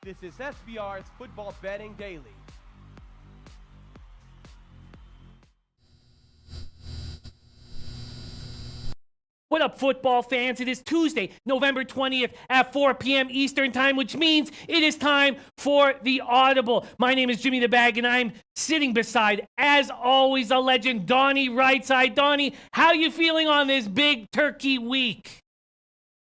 This is SBR's Football Betting Daily. What up, football fans? It is Tuesday, November 20th at 4 p.m. Eastern Time, which means it is time for the Audible. My name is Jimmy the Bag, and I'm sitting beside, as always, the legend, Donnie Rightside. Donnie, how you feeling on this big turkey week?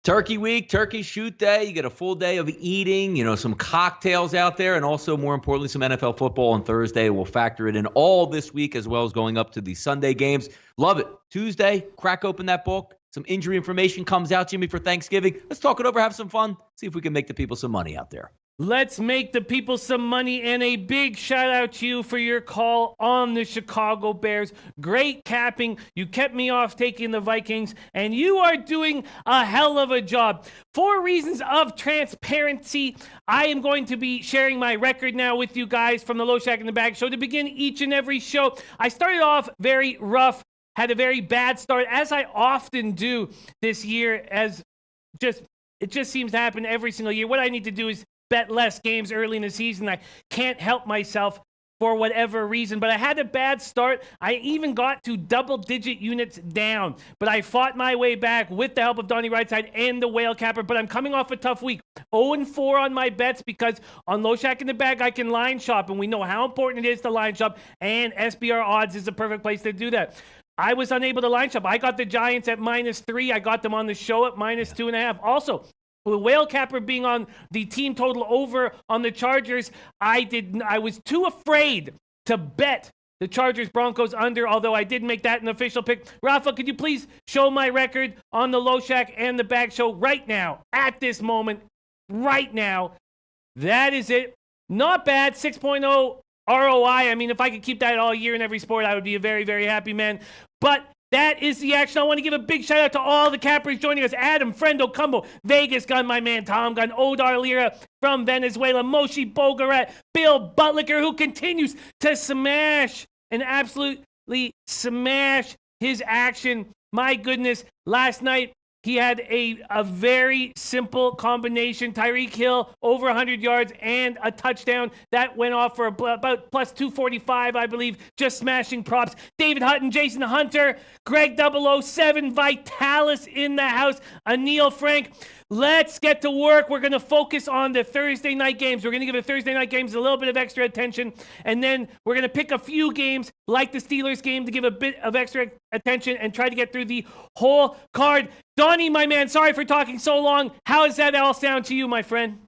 Turkey week, turkey shoot day. You get a full day of eating, some cocktails out there, and also, more importantly, some NFL football on Thursday. We'll factor it in all this week as well as going up to the Sunday games. Love it. Tuesday, crack open that book. Some injury information comes out, Jimmy, for Thanksgiving. Let's talk it over, have some fun, see if we can make the people some money out there. Let's make the people some money, and a big shout out to you for your call on the Chicago Bears. Great capping. You kept me off taking the Vikings, and you are doing a hell of a job. For reasons of transparency, I am going to be sharing my record now with you guys from the Low Shack in the Bag show. To begin each and every show, I started off very rough, had a very bad start, as I often do this year, it just seems to happen every single year. What I need to do is bet less games early in the season. I can't help myself for whatever reason, but I had a bad start. I even got to double-digit units down, but I fought my way back with the help of Donnie Rightside and the Whale Capper, but I'm coming off a tough week. 0-4 on my bets because on Low Shack in the Bag, I can line shop, and we know how important it is to line shop, and SBR Odds is the perfect place to do that. I was unable to line shop. I got the Giants at -3. I got them on the show at -2.5. Also, with Whale Capper being on the team total over on the Chargers, I was too afraid to bet the Chargers Broncos under, although I did make that an official pick. Rafa, could you please show my record on the Low Shack and the Bag show right now, at this moment, right now? That is it. Not bad. 6.0 ROI. I mean, if I could keep that all year in every sport, I would be a very, very happy man. But that is the action. I want to give a big shout out to all the cappers joining us. Adam, Friendo, Cumbo, Vegas Gun, my man Tom Gun, Odar Lira from Venezuela, Moshi Bogarat, Bill Butlicker, who continues to smash and absolutely smash his action. My goodness, last night he had a very simple combination. Tyreek Hill, over 100 yards and a touchdown. That went off for about plus 245, I believe. Just smashing props. David Hutton, Jason Hunter, Greg 007, Vitalis in the house, Anil Frank. Let's get to work. We're going to focus on the Thursday night games. We're going to give the Thursday night games a little bit of extra attention. And then we're going to pick a few games like the Steelers game to give a bit of extra attention and try to get through the whole card. Donnie, my man, sorry for talking so long. How does that all sound to you, my friend?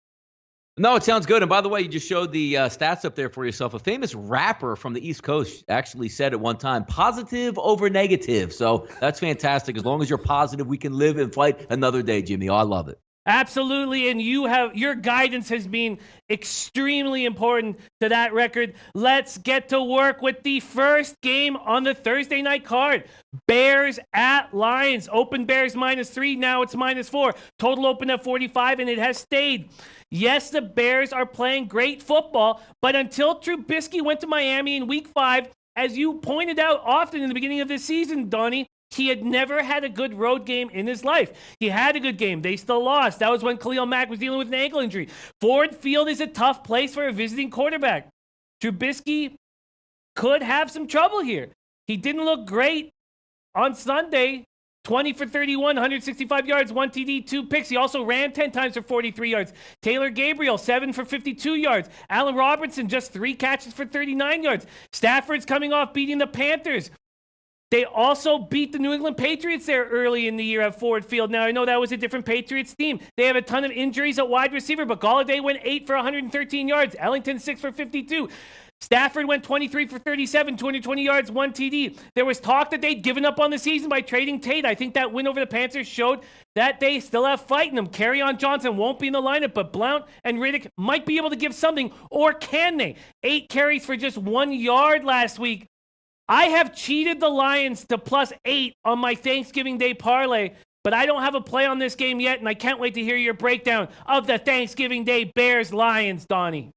No, it sounds good. And by the way, you just showed the stats up there for yourself. A famous rapper from the East Coast actually said at one time, positive over negative. So that's fantastic. As long as you're positive, we can live and fight another day, Jimmy. Oh, I love it. Absolutely, and your guidance has been extremely important to that record. Let's get to work with the first game on the Thursday night card. Bears at Lions. Open Bears -3, now it's -4. Total open at 45, and it has stayed. Yes, the Bears are playing great football, but until Trubisky went to Miami in Week 5, as you pointed out often in the beginning of this season, Donnie, he had never had a good road game in his life. He had a good game. They still lost. That was when Khalil Mack was dealing with an ankle injury. Ford Field is a tough place for a visiting quarterback. Trubisky could have some trouble here. He didn't look great on Sunday. 20 for 31, 165 yards, 1 TD, 2 picks. He also ran 10 times for 43 yards. Taylor Gabriel, 7 for 52 yards. Allen Robinson, just 3 catches for 39 yards. Stafford's coming off beating the Panthers. They also beat the New England Patriots there early in the year at Ford Field. Now, I know that was a different Patriots team. They have a ton of injuries at wide receiver, but Golladay went 8 for 113 yards. Ellington, 6 for 52. Stafford went 23 for 37, 220 yards, 1 TD. There was talk that they'd given up on the season by trading Tate. I think that win over the Panthers showed that they still have fight in them. Kerryon Johnson won't be in the lineup, but Blount and Riddick might be able to give something, or can they? 8 carries for just 1 yard last week. I have cheated the Lions to +8 on my Thanksgiving Day parlay, but I don't have a play on this game yet, and I can't wait to hear your breakdown of the Thanksgiving Day Bears-Lions, Donnie.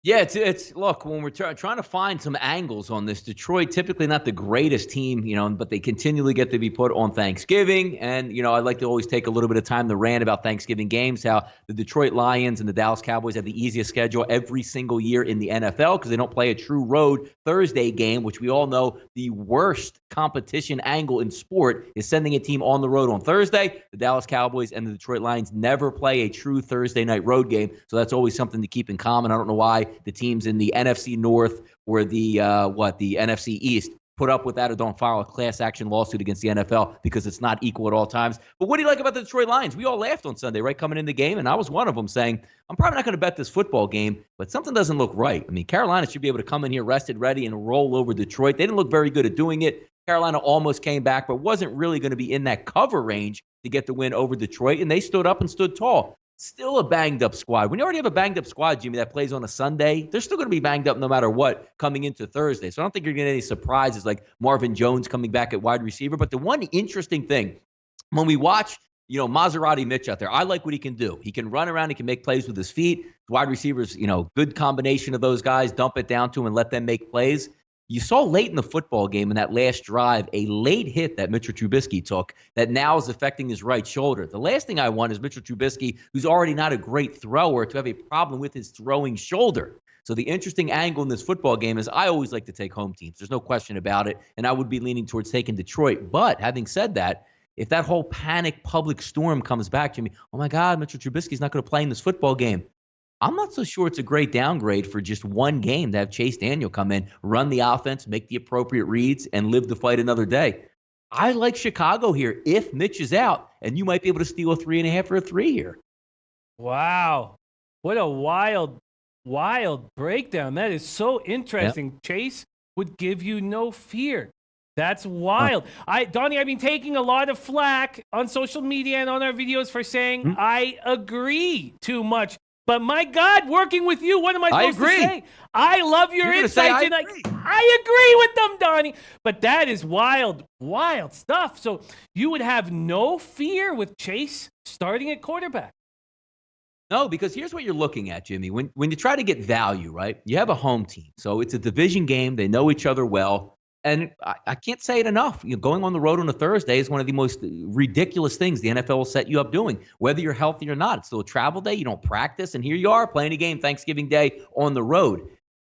Yeah, it's look, when we're trying to find some angles on this, Detroit typically not the greatest team, but they continually get to be put on Thanksgiving. And, I like to always take a little bit of time to rant about Thanksgiving games, how the Detroit Lions and the Dallas Cowboys have the easiest schedule every single year in the NFL because they don't play a true road Thursday game, which we all know the worst competition angle in sport is sending a team on the road on Thursday. The Dallas Cowboys and the Detroit Lions never play a true Thursday night road game. So that's always something to keep in common. I don't know why the teams in the NFC North or the NFC East put up with that or don't file a class action lawsuit against the NFL because it's not equal at all times. But what do you like about the Detroit Lions? We all laughed on Sunday, right, coming in the game, and I was one of them saying, I'm probably not going to bet this football game, but something doesn't look right. I mean, Carolina should be able to come in here rested, ready, and roll over Detroit. They didn't look very good at doing it. Carolina almost came back, but wasn't really going to be in that cover range to get the win over Detroit, and they stood up and stood tall. Still a banged-up squad. When you already have a banged-up squad, Jimmy, that plays on a Sunday, they're still going to be banged up no matter what coming into Thursday. So I don't think you're going to get any surprises like Marvin Jones coming back at wide receiver. But the one interesting thing, when we watch, Maserati Mitch out there, I like what he can do. He can run around. He can make plays with his feet. Wide receivers, good combination of those guys. Dump it down to him and let them make plays. You saw late in the football game in that last drive a late hit that Mitchell Trubisky took that now is affecting his right shoulder. The last thing I want is Mitchell Trubisky, who's already not a great thrower, to have a problem with his throwing shoulder. So the interesting angle in this football game is I always like to take home teams. There's no question about it, and I would be leaning towards taking Detroit. But having said that, if that whole panic public storm comes back, Jimmy, oh my God, Mitchell Trubisky's not going to play in this football game. I'm not so sure it's a great downgrade for just one game to have Chase Daniel come in, run the offense, make the appropriate reads, and live the fight another day. I like Chicago here if Mitch is out, and you might be able to steal a 3.5 or a 3 here. Wow. What a wild breakdown. That is so interesting. Yep. Chase would give you no fear. That's wild. Donnie, I've been taking a lot of flack on social media and on our videos for saying I agree too much. But my God, working with you, what am I supposed to say? I love your insights, and I agree with them, Donnie. But that is wild stuff. So you would have no fear with Chase starting at quarterback. No, because here's what you're looking at, Jimmy. When you try to get value, right, you have a home team. So it's a division game. They know each other well. And I can't say it enough. Going on the road on a Thursday is one of the most ridiculous things the NFL will set you up doing, whether you're healthy or not. It's still a travel day. You don't practice. And here you are playing a game Thanksgiving Day on the road.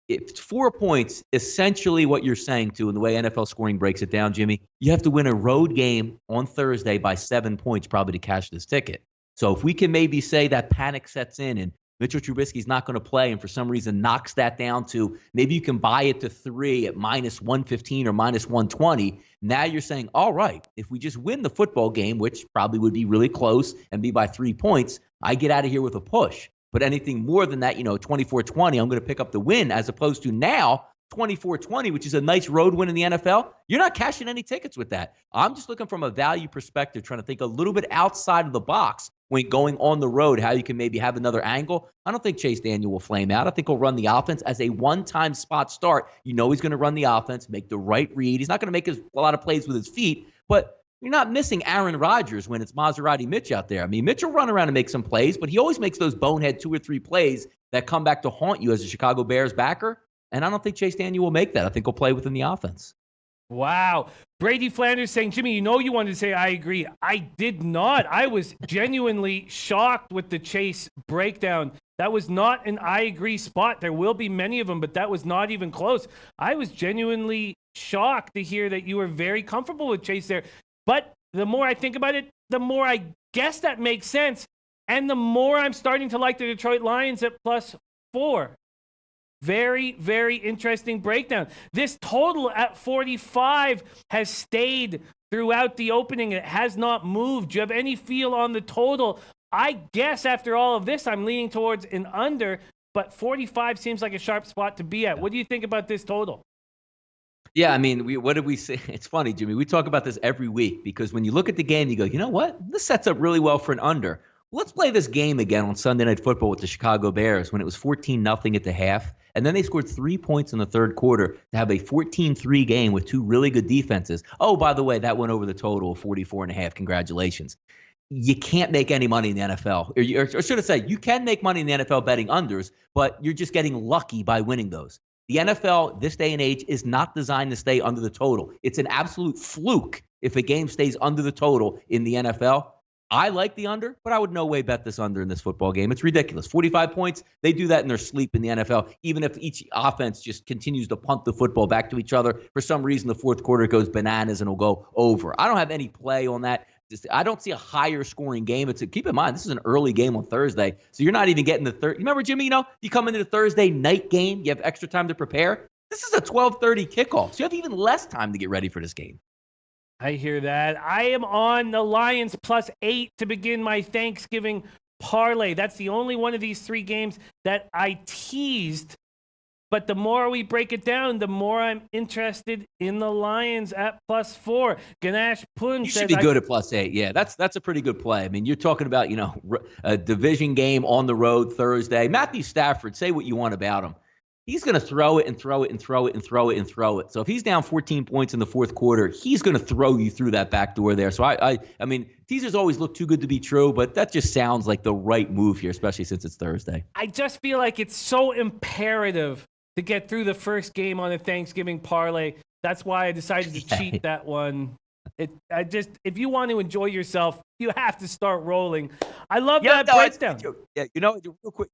It's 4 points, essentially what you're saying to, and the way NFL scoring breaks it down, Jimmy. You have to win a road game on Thursday by 7 points probably to cash this ticket. So if we can maybe say that panic sets in and Mitchell Trubisky's not going to play and for some reason knocks that down to maybe you can buy it to 3 at -115 or -120. Now you're saying, all right, if we just win the football game, which probably would be really close and be by 3 points, I get out of here with a push. But anything more than that, 24-20, I'm going to pick up the win as opposed to now 24-20, which is a nice road win in the NFL. You're not cashing any tickets with that. I'm just looking from a value perspective, trying to think a little bit outside of the box when going on the road, how you can maybe have another angle. I don't think Chase Daniel will flame out. I think he'll run the offense as a one-time spot start. He's going to run the offense, make the right read. He's not going to make a lot of plays with his feet, but you're not missing Aaron Rodgers when it's Maserati Mitch out there. I mean, Mitch will run around and make some plays, but he always makes those bonehead 2 or 3 plays that come back to haunt you as a Chicago Bears backer. And I don't think Chase Daniel will make that. I think he'll play within the offense. Wow. Brady Flanders saying, Jimmy, you wanted to say I agree. I did not. I was genuinely shocked with the Chase breakdown. That was not an I agree spot. There will be many of them, but that was not even close. I was genuinely shocked to hear that you were very comfortable with Chase there. But the more I think about it, the more I guess that makes sense. And the more I'm starting to like the Detroit Lions at +4. Very, very interesting breakdown. This total at 45 has stayed throughout the opening. It has not moved. Do you have any feel on the total? I guess after all of this, I'm leaning towards an under, but 45 seems like a sharp spot to be at. What do you think about this total? Yeah, I mean, what did we say? It's funny, Jimmy. We talk about this every week because when you look at the game, you go, you know what? This sets up really well for an under. Let's play this game again on Sunday Night Football with the Chicago Bears when it was 14-0 at the half. And then they scored 3 points in the third quarter to have a 14-3 game with 2 really good defenses. Oh, by the way, that went over the total of 44.5. Congratulations. you can't make any money in the NFL. Or should I say, you can make money in the NFL betting unders, but you're just getting lucky by winning those. The NFL, this day and age, is not designed to stay under the total. It's an absolute fluke if a game stays under the total in the NFL. I like the under, but I would no way bet this under in this football game. It's ridiculous. 45 points, they do that in their sleep in the NFL, even if each offense just continues to punt the football back to each other. For some reason, the fourth quarter goes bananas and will go over. I don't have any play on that. I don't see a higher scoring game. Keep in mind, this is an early game on Thursday, so you're not even getting the third. You remember, Jimmy, you come into the Thursday night game, you have extra time to prepare. This is a 12:30 kickoff, so you have even less time to get ready for this game. I hear that. I am on the Lions +8 to begin my Thanksgiving parlay. That's the only one of these three games that I teased. But the more we break it down, the more I'm interested in the Lions at +4. Ganesh Pun You says should be good at +8. Yeah, that's a pretty good play. I mean, you're talking about, a division game on the road Thursday. Matthew Stafford, say what you want about him. He's going to throw it and throw it and throw it and throw it and throw it. So if he's down 14 points in the fourth quarter, he's going to throw you through that back door there. So I mean, teasers always look too good to be true, but that just sounds like the right move here, especially since it's Thursday. I just feel like it's so imperative to get through the first game on a Thanksgiving parlay. That's why I decided to cheat that one. If you want to enjoy yourself, you have to start rolling. I love that breakdown.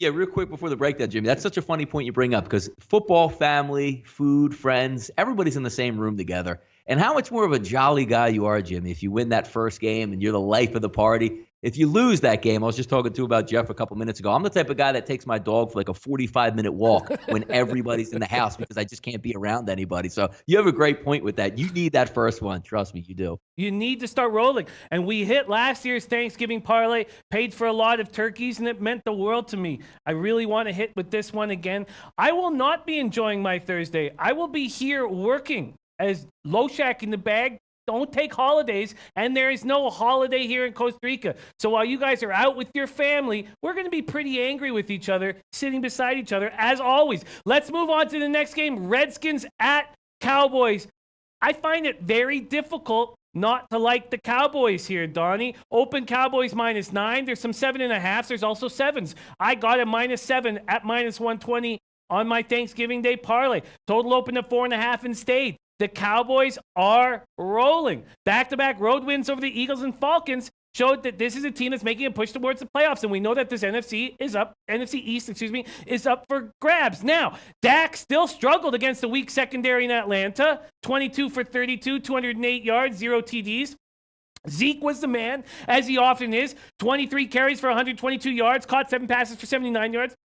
Real quick before the breakdown, Jimmy. That's such a funny point you bring up because football, family, food, friends, everybody's in the same room together. And how much more of a jolly guy you are, Jimmy, if you win that first game and you're the life of the party. If you lose that game, I was just talking about Jeff a couple minutes ago. I'm the type of guy that takes my dog for like a 45-minute walk when everybody's in the house because I just can't be around anybody. So you have a great point with that. You need that first one. Trust me, you do. You need to start rolling. And we hit last year's Thanksgiving parlay, paid for a lot of turkeys, and it meant the world to me. I really want to hit with this one again. I will not be enjoying my Thursday. I will be here working as Loshak in the bag. Don't take holidays, and there is no holiday here in Costa Rica. So while you guys are out with your family, we're going to be pretty angry with each other, sitting beside each other, as always. Let's move on to the next game, Redskins at Cowboys. I find it very difficult not to like the Cowboys here, Donnie. Open Cowboys -9. There's some 7.5s. There's also 7s. I got a -7 at -120 on my Thanksgiving Day parlay. Total opened at 4.5 and stayed. The Cowboys are rolling. Back-to-back road wins over the Eagles and Falcons showed that this is a team that's making a push towards the playoffs, and we know that this NFC East is up for grabs. Now, Dak still struggled against the weak secondary in Atlanta. 22 for 32, 208 yards, 0 TDs. Zeke was the man, as he often is. 23 carries for 122 yards, caught 7 passes for 79 yards.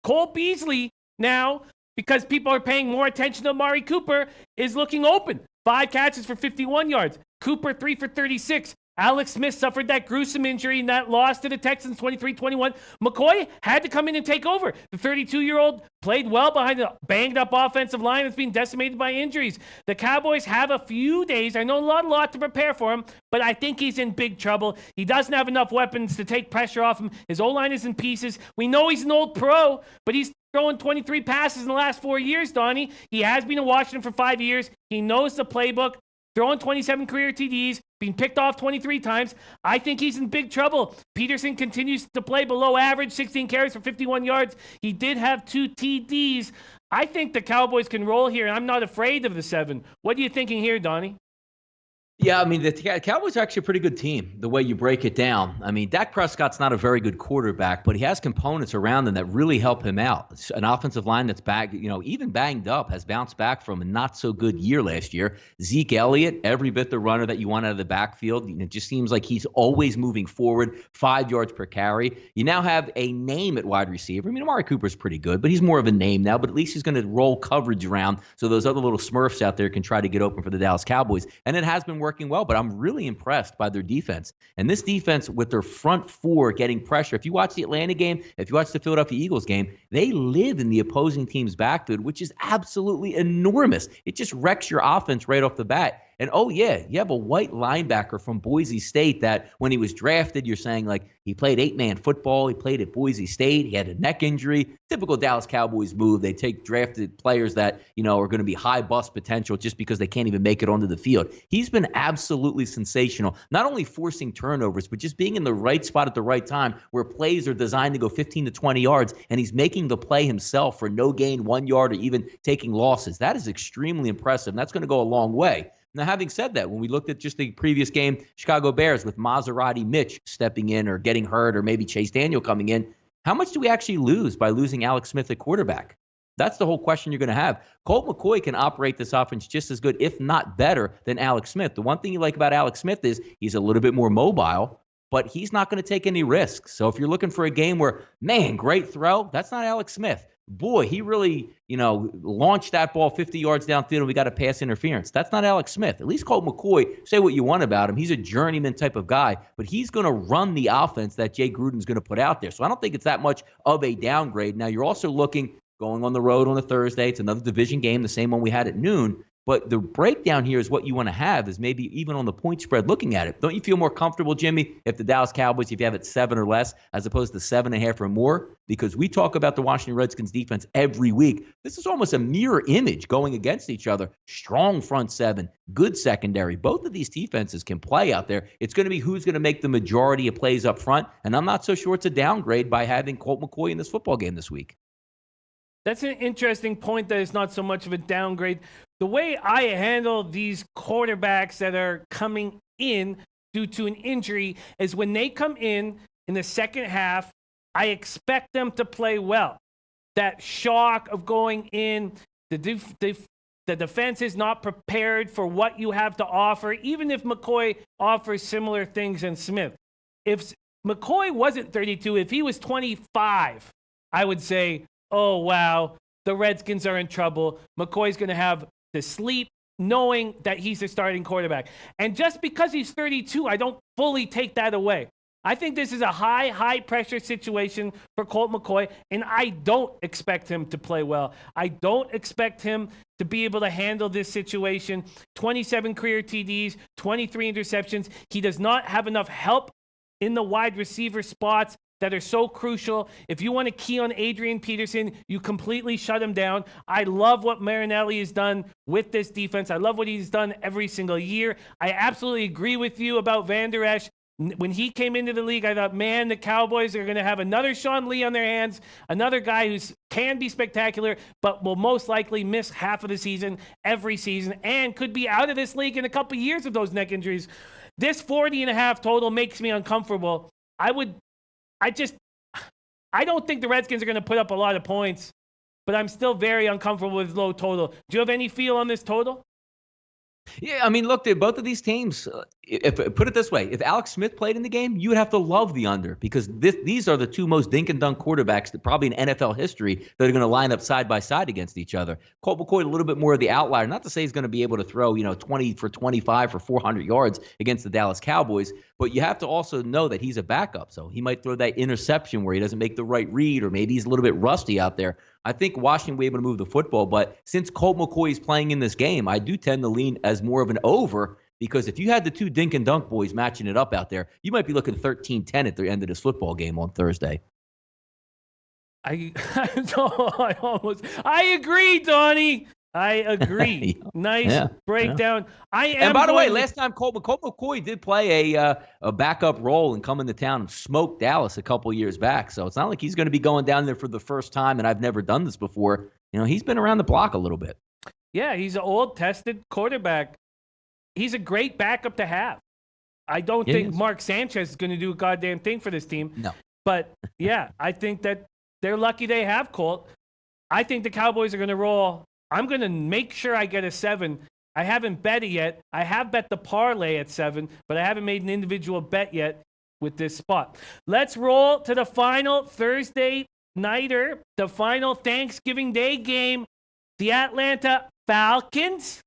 Cole Beasley now, because people are paying more attention to Amari Cooper, is looking open. 5 catches for 51 yards. Cooper, 3 for 36. Alex Smith suffered that gruesome injury in that loss to the Texans, 23-21. McCoy had to come in and take over. The 32-year-old played well behind a banged-up offensive line that's been decimated by injuries. The Cowboys have a few days. I know a lot to prepare for him, but I think he's in big trouble. He doesn't have enough weapons to take pressure off him. His O-line is in pieces. We know he's an old pro, but he's throwing 23 passes in the last 4 years, Donnie. He has been in Washington for 5 years. He knows the playbook. Throwing 27 career TDs, being picked off 23 times. I think he's in big trouble. Peterson continues to play below average, 16 carries for 51 yards. He did have 2 TDs. I think the Cowboys can roll here, and I'm not afraid of the 7. What are you thinking here, Donnie? Yeah, I mean, the Cowboys are actually a pretty good team, the way you break it down. I mean, Dak Prescott's not a very good quarterback, but he has components around him that really help him out. It's an offensive line that's back, even banged up, has bounced back from a not-so-good year last year. Zeke Elliott, every bit the runner that you want out of the backfield. It just seems like he's always moving forward, 5 yards per carry. You now have a name at wide receiver. I mean, Amari Cooper's pretty good, but he's more of a name now, but at least he's going to roll coverage around so those other little Smurfs out there can try to get open for the Dallas Cowboys. And it has been working well, but I'm really impressed by their defense. And this defense with their front 4 getting pressure. If you watch the Atlanta game, if you watch the Philadelphia Eagles game, they live in the opposing team's backfield, which is absolutely enormous. It just wrecks your offense right off the bat. And oh yeah, you have a white linebacker from Boise State that when he was drafted, you're saying like he played 8-man football. He played at Boise State. He had a neck injury. Typical Dallas Cowboys move. They take drafted players that, are going to be high bust potential just because they can't even make it onto the field. He's been absolutely sensational, not only forcing turnovers, but just being in the right spot at the right time where plays are designed to go 15 to 20 yards, and he's making the play himself for no gain 1 yard or even taking losses. That is extremely impressive, and that's going to go a long way. Now, having said that, when we looked at just the previous game, Chicago Bears with Maserati Mitch stepping in or getting hurt or maybe Chase Daniel coming in, how much do we actually lose by losing Alex Smith at quarterback? That's the whole question you're going to have. Colt McCoy can operate this offense just as good, if not better, than Alex Smith. The one thing you like about Alex Smith is he's a little bit more mobile, but he's not going to take any risks. So if you're looking for a game where, man, great throw, that's not Alex Smith. Boy, he really, launched that ball 50 yards downfield and we got a pass interference. That's not Alex Smith. At least Colt McCoy, say what you want about him. He's a journeyman type of guy, but he's going to run the offense that Jay Gruden's going to put out there. So I don't think it's that much of a downgrade. Now, you're also looking going on the road on a Thursday. It's another division game, the same one we had at noon. But the breakdown here is what you want to have is maybe even on the point spread looking at it. Don't you feel more comfortable, Jimmy, if the Dallas Cowboys, if you have it 7 or less, as opposed to 7.5 or more? Because we talk about the Washington Redskins defense every week. This is almost a mirror image going against each other. Strong front seven, good secondary. Both of these defenses can play out there. It's going to be who's going to make the majority of plays up front. And I'm not so sure it's a downgrade by having Colt McCoy in this football game this week. That's an interesting point that it's not so much of a downgrade. The way I handle these quarterbacks that are coming in due to an injury is when they come in the second half, I expect them to play well. That shock of going in, the defense is not prepared for what you have to offer, even if McCoy offers similar things than Smith. If McCoy wasn't 32, if he was 25, I would say, oh, wow, the Redskins are in trouble. McCoy's going to have to sleep knowing that he's the starting quarterback. And just because he's 32, I don't fully take that away. I think this is a high-pressure situation for Colt McCoy, and I don't expect him to play well. I don't expect him to be able to handle this situation. 27 career TDs, 23 interceptions. He does not have enough help in the wide receiver spots that are so crucial. If you want to key on Adrian Peterson, you completely shut him down. I love what Marinelli has done with this defense. I love what he's done every single year. I absolutely agree with you about Van Der Esch. When he came into the league, I thought, man, the Cowboys are going to have another Sean Lee on their hands, another guy who can be spectacular, but will most likely miss half of the season every season and could be out of this league in a couple of years with those neck injuries. This 40.5 total makes me uncomfortable. I don't think the Redskins are going to put up a lot of points, but I'm still very uncomfortable with low total. Do you have any feel on this total? Yeah, I mean, look, both of these teams, if put it this way, if Alex Smith played in the game, you would have to love the under because these are the two most dink and dunk quarterbacks that probably in NFL history that are going to line up side by side against each other. Colt McCoy, a little bit more of the outlier. Not to say he's going to be able to throw, 20 for 25 for 400 yards against the Dallas Cowboys, but you have to also know that he's a backup. So he might throw that interception where he doesn't make the right read, or maybe he's a little bit rusty out there. I think Washington will be able to move the football, but since Colt McCoy is playing in this game, I do tend to lean as more of an over because if you had the two dink and dunk boys matching it up out there, you might be looking 13-10 at the end of this football game on Thursday. I agree, Donnie. I agree. Nice breakdown. Yeah. And by the way, last time Colt McCoy did play a backup role and come into town and smoke Dallas a couple years back. So it's not like he's going to be going down there for the first time, and I've never done this before. He's been around the block a little bit. Yeah, he's an old, tested quarterback. He's a great backup to have. I don't think Mark Sanchez is going to do a goddamn thing for this team. No. But, yeah, I think that they're lucky they have Colt. I think the Cowboys are going to roll. I'm going to make sure I get a 7. I haven't bet it yet. I have bet the parlay at 7, but I haven't made an individual bet yet with this spot. Let's roll to the final Thursday nighter, the final Thanksgiving Day game. The Atlanta Falcons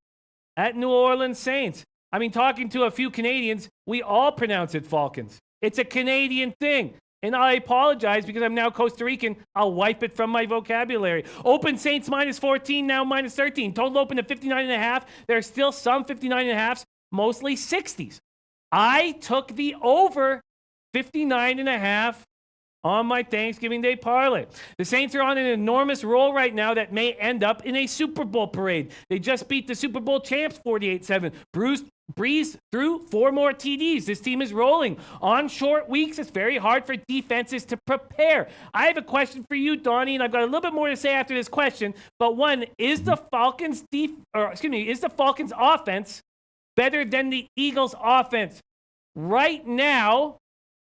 at New Orleans Saints. I mean, talking to a few Canadians, we all pronounce it Falcons. It's a Canadian thing. And I apologize because I'm now Costa Rican. I'll wipe it from my vocabulary. Open Saints minus 14, now minus 13. Total open at 59.5. There are still some 59.5s, mostly 60s. I took the over 59.5 on my Thanksgiving Day parlay. The Saints are on an enormous roll right now that may end up in a Super Bowl parade. They just beat the Super Bowl champs 48-7. Breeze threw 4 more TDs. This team is rolling. On short weeks, it's very hard for defenses to prepare. I have a question for you, Donnie, and I've got a little bit more to say after this question. But one, is the Falcons offense better than the Eagles offense? Right now,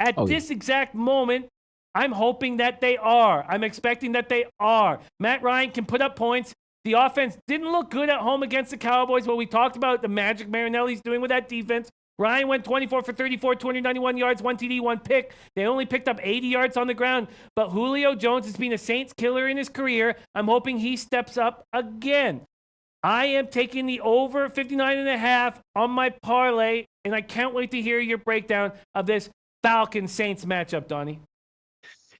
at this exact moment, I'm hoping that they are. I'm expecting that they are. Matt Ryan can put up points. The offense didn't look good at home against the Cowboys, but we talked about the magic Marinelli's doing with that defense. Ryan went 24 for 34, 291 yards, 1 TD, 1 pick. They only picked up 80 yards on the ground. But Julio Jones has been a Saints killer in his career. I'm hoping he steps up again. I am taking the over 59.5 on my parlay, and I can't wait to hear your breakdown of this Falcons-Saints matchup, Donnie.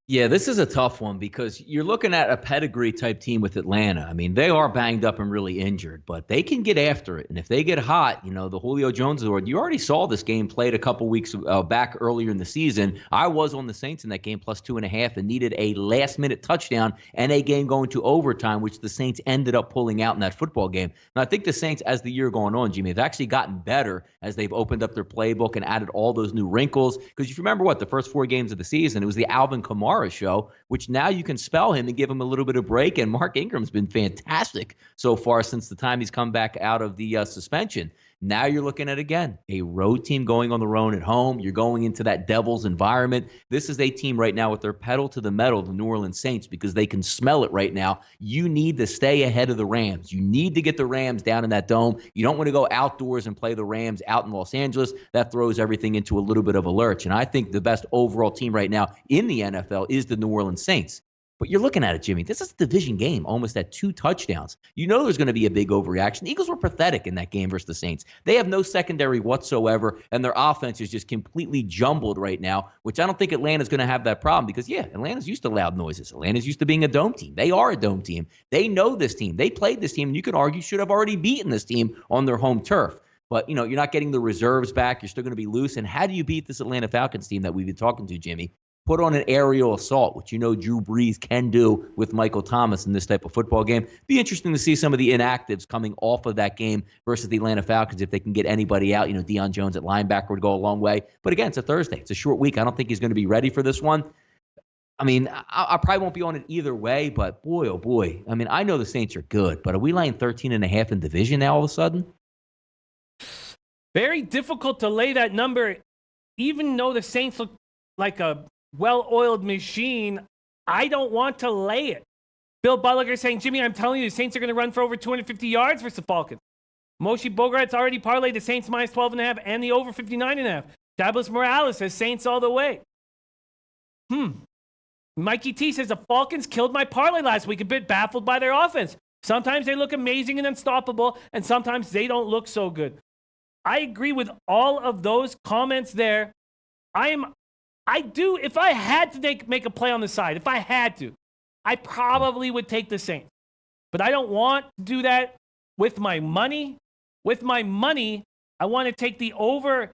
Yeah, this is a tough one because you're looking at a pedigree type team with Atlanta. I mean, they are banged up and really injured, but they can get after it. And if they get hot, the Julio Jones award, you already saw this game played a couple weeks back earlier in the season. I was on the Saints in that game plus 2.5 and needed a last-minute touchdown and a game going to overtime, which the Saints ended up pulling out in that football game. And I think the Saints, as the year going on, Jimmy, have actually gotten better as they've opened up their playbook and added all those new wrinkles. Because if you remember the first 4 games of the season, it was the Alvin Kamara show, which now you can spell him and give him a little bit of break. And Mark Ingram's been fantastic so far since the time he's come back out of the suspension. Now you're looking at, again, a road team going on the road at home. You're going into that Devils environment. This is a team right now with their pedal to the metal, the New Orleans Saints, because they can smell it right now. You need to stay ahead of the Rams. You need to get the Rams down in that dome. You don't want to go outdoors and play the Rams out in Los Angeles. That throws everything into a little bit of a lurch. And I think the best overall team right now in the NFL is the New Orleans Saints. But you're looking at it, Jimmy. This is a division game, almost at 2 touchdowns. There's going to be a big overreaction. The Eagles were pathetic in that game versus the Saints. They have no secondary whatsoever, and their offense is just completely jumbled right now, which I don't think Atlanta's going to have that problem because, Atlanta's used to loud noises. Atlanta's used to being a dome team. They are a dome team. They know this team. They played this team, and you could argue should have already beaten this team on their home turf. But, you're not getting the reserves back. You're still going to be loose. And how do you beat this Atlanta Falcons team that we've been talking to, Jimmy? Put on an aerial assault, which Drew Brees can do with Michael Thomas in this type of football game. Be interesting to see some of the inactives coming off of that game versus the Atlanta Falcons if they can get anybody out. Deion Jones at linebacker would go a long way. But again, it's a Thursday. It's a short week. I don't think he's going to be ready for this one. I mean, I probably won't be on it either way, but boy, oh boy. I mean, I know the Saints are good, but are we laying 13.5 in division now all of a sudden? Very difficult to lay that number, even though the Saints look like a well-oiled machine. I don't want to lay it. Bill Butler saying, Jimmy, I'm telling you, the Saints are going to run for over 250 yards versus the Falcons. Moshe Bogart's already parlayed the Saints minus 12.5 and the over 59.5. Dablis Morales says Saints all the way. Mikey T says the Falcons killed my parlay last week, a bit baffled by their offense. Sometimes they look amazing and unstoppable, and sometimes they don't look so good. I agree with all of those comments there. If I had to make a play on the side, if I had to, I probably would take the Saints. But I don't want to do that with my money. With my money, I want to take the over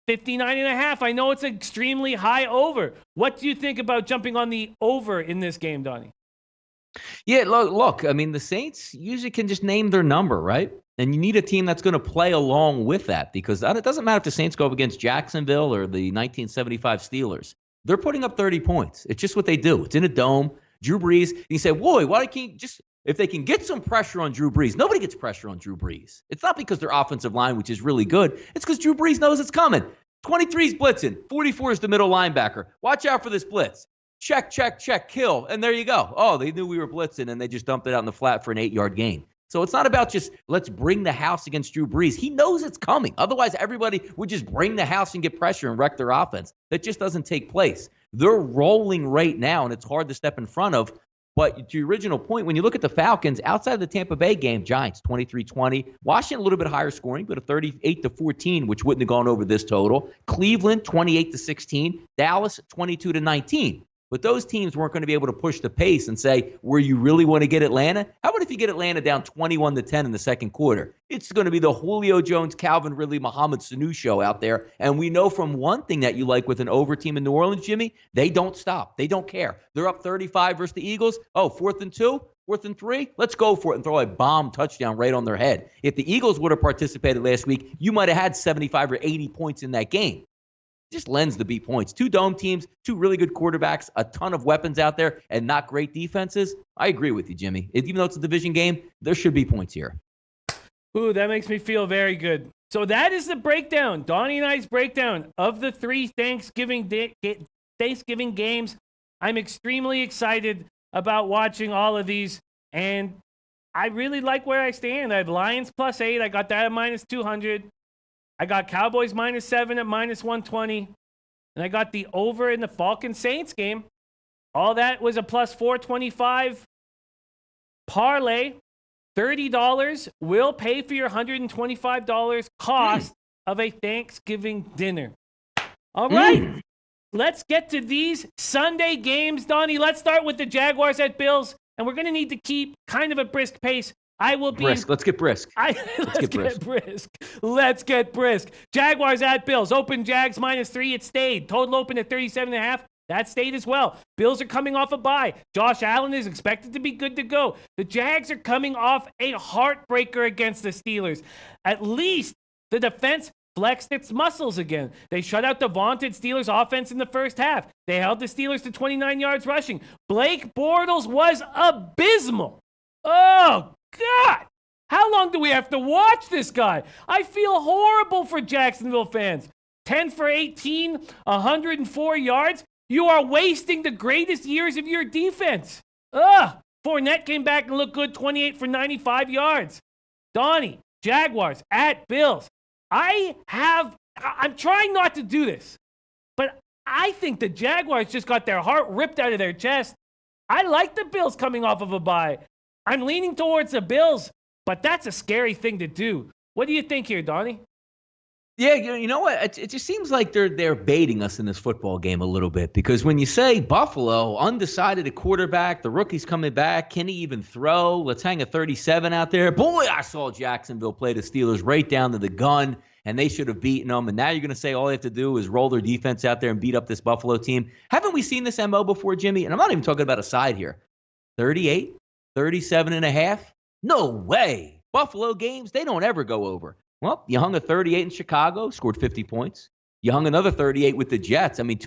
59.5. I know it's an extremely high over. What do you think about jumping on the over in this game, Donnie? Yeah, look, I mean, the Saints usually can just name their number, right? And you need a team that's going to play along with that because it doesn't matter if the Saints go up against Jacksonville or the 1975 Steelers. They're putting up 30 points. It's just what they do. It's in a dome. Drew Brees, you say, boy, why can't you just – if they can get some pressure on Drew Brees, nobody gets pressure on Drew Brees. It's not because their offensive line, which is really good. It's because Drew Brees knows it's coming. 23's blitzing. 44 is the middle linebacker. Watch out for this blitz. Check, kill. And there you go. Oh, they knew we were blitzing, and they just dumped it out in the flat for an 8-yard gain. So it's not about just let's bring the house against Drew Brees. He knows it's coming. Otherwise, everybody would just bring the house and get pressure and wreck their offense. That just doesn't take place. They're rolling right now, and it's hard to step in front of. But to your original point, when you look at the Falcons, outside of the Tampa Bay game, Giants 23-20, Washington a little bit higher scoring, but a 38-14, which wouldn't have gone over this total. Cleveland 28-16, Dallas 22-19. But those teams weren't going to be able to push the pace and say, where you really want to get Atlanta? How about if you get Atlanta down 21-10 in the second quarter? It's going to be the Julio Jones, Calvin Ridley, Mohamed Sanu show out there. And we know from one thing that you like with an over team in New Orleans, Jimmy, they don't stop. They don't care. They're up 35 versus the Eagles. Oh, 4th and 2, 4th and 3. Let's go for it and throw a bomb touchdown right on their head. If the Eagles would have participated last week, you might have had 75 or 80 points in that game. Just lends the beat points. 2 dome teams, 2 really good quarterbacks, a ton of weapons out there, and not great defenses. I agree with you, Jimmy. Even though it's a division game, there should be points here. Ooh, that makes me feel very good. So that is the breakdown, Donnie and I's breakdown of the 3 Thanksgiving games. I'm extremely excited about watching all of these, and I really like where I stand. I have Lions +8. I got that at -200. I got Cowboys -7 at -120. And I got the over in the Falcons-Saints game. All that was a +425 parlay. $30 will pay for your $125 cost of a Thanksgiving dinner. All right. Let's get to these Sunday games, Donnie. Let's start with the Jaguars at Bills. And we're going to need to keep kind of a brisk pace. I will be brisk. Let's get brisk. Let's get brisk. Let's get brisk. Jaguars at Bills. Open Jags -3. It stayed. Total open at 37.5. That stayed as well. Bills are coming off a bye. Josh Allen is expected to be good to go. The Jags are coming off a heartbreaker against the Steelers. At least the defense flexed its muscles again. They shut out the vaunted Steelers offense in the first half. They held the Steelers to 29 yards rushing. Blake Bortles was abysmal. Oh, God, how long do we have to watch this guy? I feel horrible for Jacksonville fans. 10 for 18, 104 yards. You are wasting the greatest years of your defense. Fournette came back and looked good, 28 for 95 yards. Donnie, Jaguars at Bills. I'm trying not to do this, but I think the Jaguars just got their heart ripped out of their chest. I like the Bills coming off of a bye. I'm leaning towards the Bills, but that's a scary thing to do. What do you think here, Donnie? Yeah, you know what? It just seems like they're baiting us in this football game a little bit, because when you say Buffalo, undecided at quarterback, the rookie's coming back, can he even throw? Let's hang a 37 out there. Boy, I saw Jacksonville play the Steelers right down to the gun, and they should have beaten them. And now you're going to say all they have to do is roll their defense out there and beat up this Buffalo team. Haven't we seen this MO before, Jimmy? And I'm not even talking about a side here. 38, 37.5? No way. Buffalo games, they don't ever go over. Well, you hung a 38 in Chicago, scored 50 points. You hung another 38 with the Jets. I mean,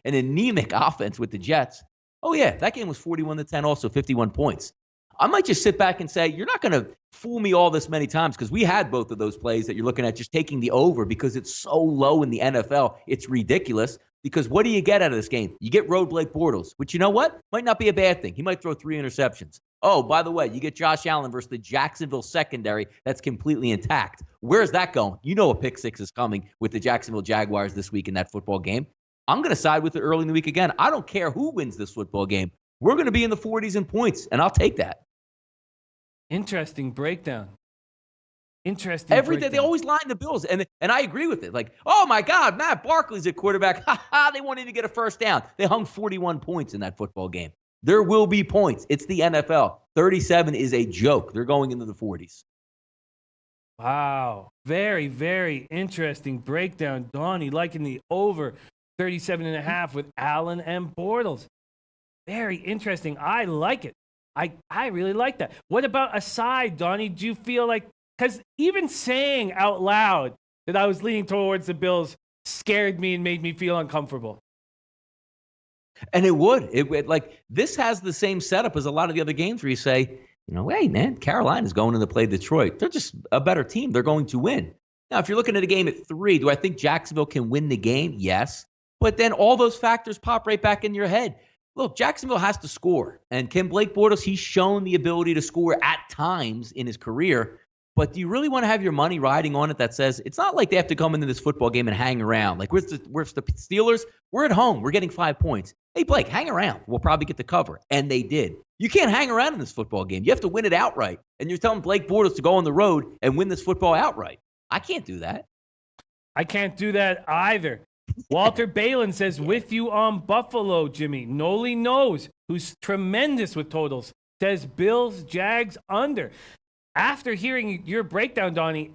an anemic offense with the Jets. Oh, yeah, that game was 41-10, also 51 points. I might just sit back and say, you're not going to fool me all this many times, because we had both of those plays that you're looking at just taking the over because it's so low in the NFL. It's ridiculous, because what do you get out of this game? You get road Blake Bortles, which, you know what? Might not be a bad thing. He might throw 3 interceptions. Oh, by the way, you get Josh Allen versus the Jacksonville secondary that's completely intact. Where's that going? You know a pick 6 is coming with the Jacksonville Jaguars this week in that football game. I'm going to side with it early in the week again. I don't care who wins this football game. We're going to be in the 40s in points, and I'll take that. Interesting breakdown. Every day they always line the Bills, and I agree with it. Like, oh my God, Matt Barkley's at quarterback. They won't even get a first down. They hung 41 points in that football game. There will be points. It's the NFL. 37 is a joke. They're going into the 40s. Wow. Very, very interesting breakdown. Donnie liking the over 37.5 with Allen and Bortles. Very interesting. I like it. I really like that. What about a side, Donnie? Do you feel like, because even saying out loud that I was leaning towards the Bills scared me and made me feel uncomfortable. And it would. Like, this has the same setup as a lot of the other games where you say, you know, hey, man, Carolina's going in to play Detroit. They're just a better team. They're going to win. Now, if you're looking at a game at 3, do I think Jacksonville can win the game? Yes. But then all those factors pop right back in your head. Look, Jacksonville has to score. And can Blake Bortles, he's shown the ability to score at times in his career. But do you really want to have your money riding on it that says it's not like they have to come into this football game and hang around? Like, where's the Steelers? We're at home. We're getting 5 points. hey, Blake, hang around. We'll probably get the cover. And they did. You can't hang around in this football game. You have to win it outright. And you're telling Blake Bortles to go on the road and win this football outright. I can't do that. I can't do that either. Walter Balin says, with you on Buffalo, Jimmy. Noli knows, who's tremendous with totals, says Bills, Jags under. After hearing your breakdown, Donnie,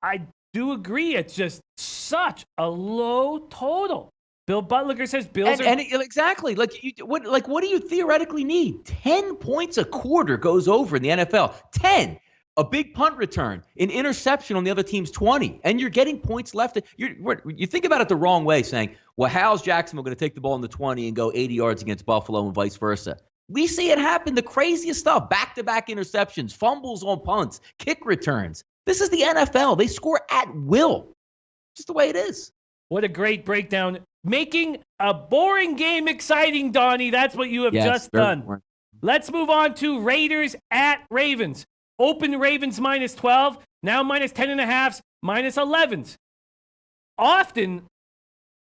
I do agree. It's just such a low total. Bill Butler says Bills and exactly. What do you theoretically need? 10 points a quarter goes over in the NFL. 10. A big punt return, an interception on the other team's 20, and you're getting points left. You think about it the wrong way, saying, well, how's Jacksonville going to take the ball in the 20 and go 80 yards against Buffalo and vice versa? We see it happen, the craziest stuff, back-to-back interceptions, fumbles on punts, kick returns. This is the NFL. They score at will. Just the way it is. What a great breakdown. Making a boring game exciting, Donnie. That's what you have just done. Boring. Let's move on to Raiders at Ravens. Open Ravens minus 12, now minus 10.5, minus 11s. Often,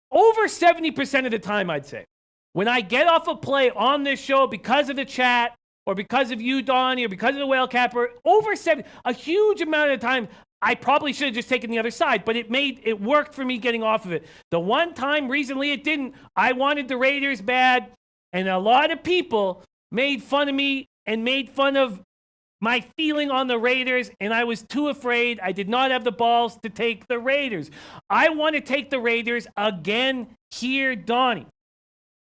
over 70% of the time, I'd say, when I get off a play on this show because of the chat or because of you, Donnie, or because of the whale capper, over 70, a huge amount of the time, I probably should have just taken the other side, but it worked for me getting off of it. The one time recently it didn't, I wanted the Raiders bad, and a lot of people made fun of me and made fun of my feeling on the Raiders, and I was too afraid. I did not have the balls to take the Raiders. I want to take the Raiders again here, Donnie.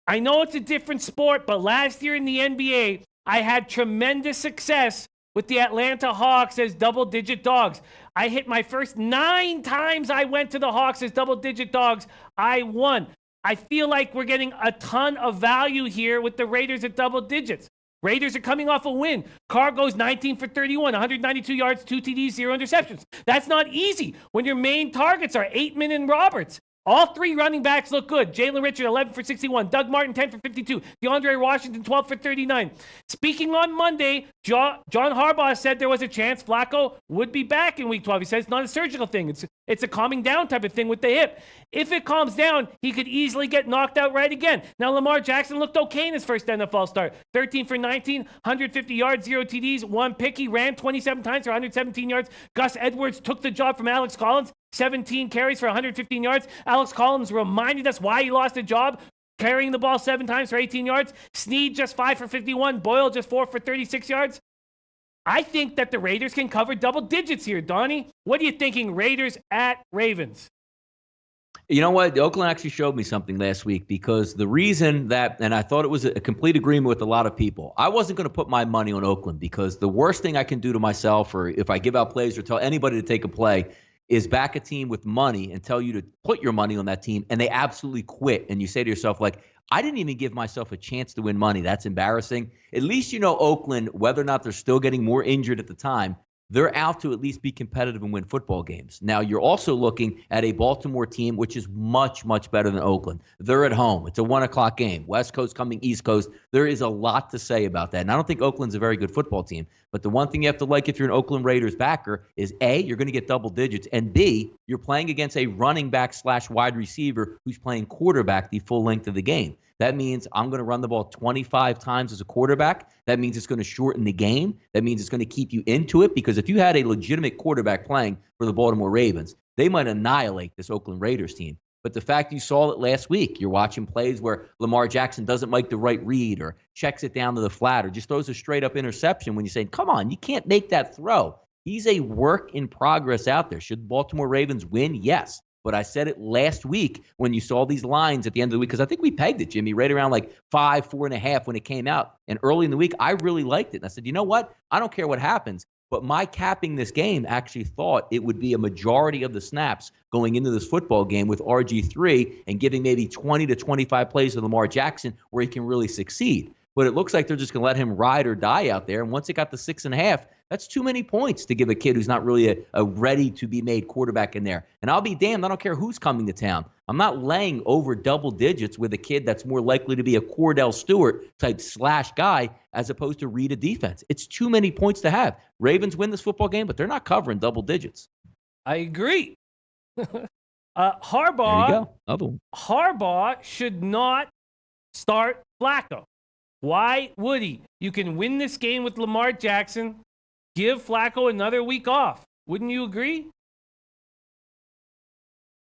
I know it's a different sport, but last year in the NBA, I had tremendous success with the Atlanta Hawks as double-digit dogs. I hit my first 9 times I went to the Hawks as double-digit dogs. I won. I feel like we're getting a ton of value here with the Raiders at double digits. Raiders are coming off a win. Carr goes 19 for 31, 192 yards, 2 TDs, 0 interceptions. That's not easy when your main targets are Aitman and Roberts. All 3 running backs look good. Jalen Richard, 11 for 61. Doug Martin, 10 for 52. DeAndre Washington, 12 for 39. Speaking on Monday, John Harbaugh said there was a chance Flacco would be back in Week 12. He says it's not a surgical thing. It's a calming down type of thing with the hip. If it calms down, he could easily get knocked out right again. Now, Lamar Jackson looked okay in his first NFL start. 13 for 19, 150 yards, 0 TDs, 1 pick. He ran 27 times for 117 yards. Gus Edwards took the job from Alex Collins. 17 carries for 115 yards. Alex Collins reminded us why he lost a job, carrying the ball 7 times for 18 yards. Snead just 5 for 51. Boyle just 4 for 36 yards. I think that the Raiders can cover double digits here, Donnie. What are you thinking, Raiders at Ravens? You know what? Oakland actually showed me something last week, because the reason that, and I thought it was a complete agreement with a lot of people, I wasn't going to put my money on Oakland, because the worst thing I can do to myself, or if I give out plays or tell anybody to take a play, is back a team with money and tell you to put your money on that team, and they absolutely quit. And you say to yourself, like, I didn't even give myself a chance to win money. That's embarrassing. At least you know Oakland, whether or not they're still getting more injured at the time, they're out to at least be competitive and win football games. Now, you're also looking at a Baltimore team, which is much, much better than Oakland. They're at home. It's a 1 o'clock game. West Coast coming East Coast. There is a lot to say about that. And I don't think Oakland's a very good football team. But the one thing you have to like if you're an Oakland Raiders backer is, A, you're going to get double digits, and B, you're playing against a running back / wide receiver who's playing quarterback the full length of the game. That means I'm going to run the ball 25 times as a quarterback. That means it's going to shorten the game. That means it's going to keep you into it, because if you had a legitimate quarterback playing for the Baltimore Ravens, they might annihilate this Oakland Raiders team. But the fact you saw it last week, you're watching plays where Lamar Jackson doesn't make the right read, or checks it down to the flat, or just throws a straight-up interception when you say, come on, you can't make that throw. He's a work in progress out there. Should the Baltimore Ravens win? Yes. But I said it last week when you saw these lines at the end of the week, because I think we pegged it, Jimmy, right around like 5, 4.5 when it came out. And early in the week, I really liked it. And I said, you know what? I don't care what happens. But my capping this game actually thought it would be a majority of the snaps going into this football game with RG3, and giving maybe 20 to 25 plays to Lamar Jackson where he can really succeed. But it looks like they're just going to let him ride or die out there. And once it got to 6.5, that's too many points to give a kid who's not really a ready-to-be-made quarterback in there. And I'll be damned, I don't care who's coming to town. I'm not laying over double digits with a kid that's more likely to be a Cordell Stewart type slash guy as opposed to read a defense. It's too many points to have. Ravens win this football game, but they're not covering double digits. I agree. There you go. Other one. Harbaugh should not start Flacco. Why would he? You can win this game with Lamar Jackson. Give Flacco another week off. Wouldn't you agree?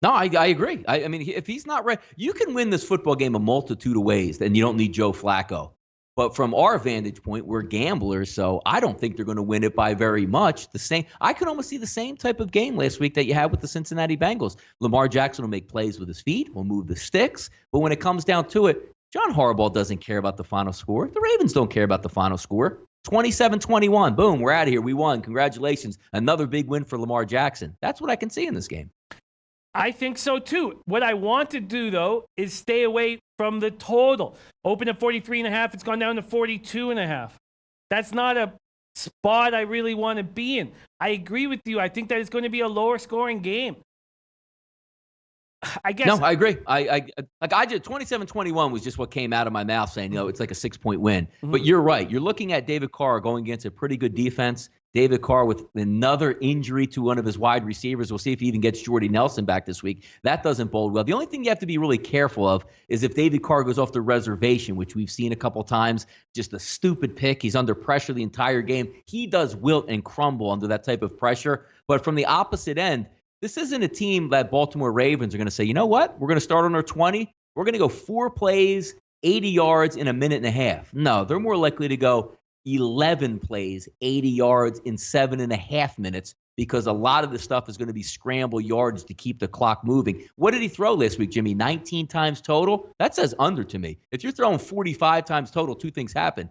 No, I agree. I mean, if he's not right, you can win this football game a multitude of ways, and you don't need Joe Flacco. But from our vantage point, we're gamblers, so I don't think they're going to win it by very much. I could almost see the same type of game last week that you had with the Cincinnati Bengals. Lamar Jackson will make plays with his feet, will move the sticks, but when it comes down to it, John Harbaugh doesn't care about the final score. The Ravens don't care about the final score. 27-21. Boom, we're out of here. We won. Congratulations. Another big win for Lamar Jackson. That's what I can see in this game. I think so too. What I want to do, though, is stay away from the total. Open at 43.5. It's gone down to 42.5. That's not a spot I really want to be in. I agree with you. I think that it's going to be a lower scoring game. I guess. No, I agree. I did 27-21 was just what came out of my mouth saying, it's like a 6-point win. Mm-hmm. But you're right. You're looking at David Carr going against a pretty good defense. David Carr with another injury to one of his wide receivers. We'll see if he even gets Jordy Nelson back this week. That doesn't bode well. The only thing you have to be really careful of is if David Carr goes off the reservation, which we've seen a couple times, just a stupid pick. He's under pressure the entire game. He does wilt and crumble under that type of pressure. But from the opposite end, this isn't a team that Baltimore Ravens are going to say, you know what? We're going to start on our 20. We're going to go 4 plays, 80 yards in a minute and a half. No, they're more likely to go 11 plays, 80 yards in 7.5 minutes because a lot of the stuff is going to be scramble yards to keep the clock moving. What did he throw last week, Jimmy? 19 times total? That says under to me. If you're throwing 45 times total, 2 things happen.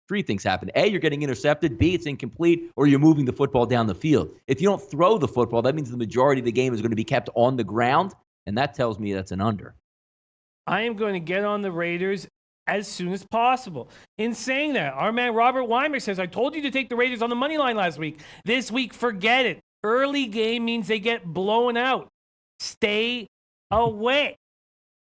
Three things happen. A, you're getting intercepted. B, it's incomplete, or you're moving the football down the field. If you don't throw the football, that means the majority of the game is going to be kept on the ground, and that tells me that's an under. I am going to get on the Raiders as soon as possible. In saying that, our man Robert Weimer says, I told you to take the Raiders on the money line last week. This week, forget it. Early game means they get blown out. Stay away.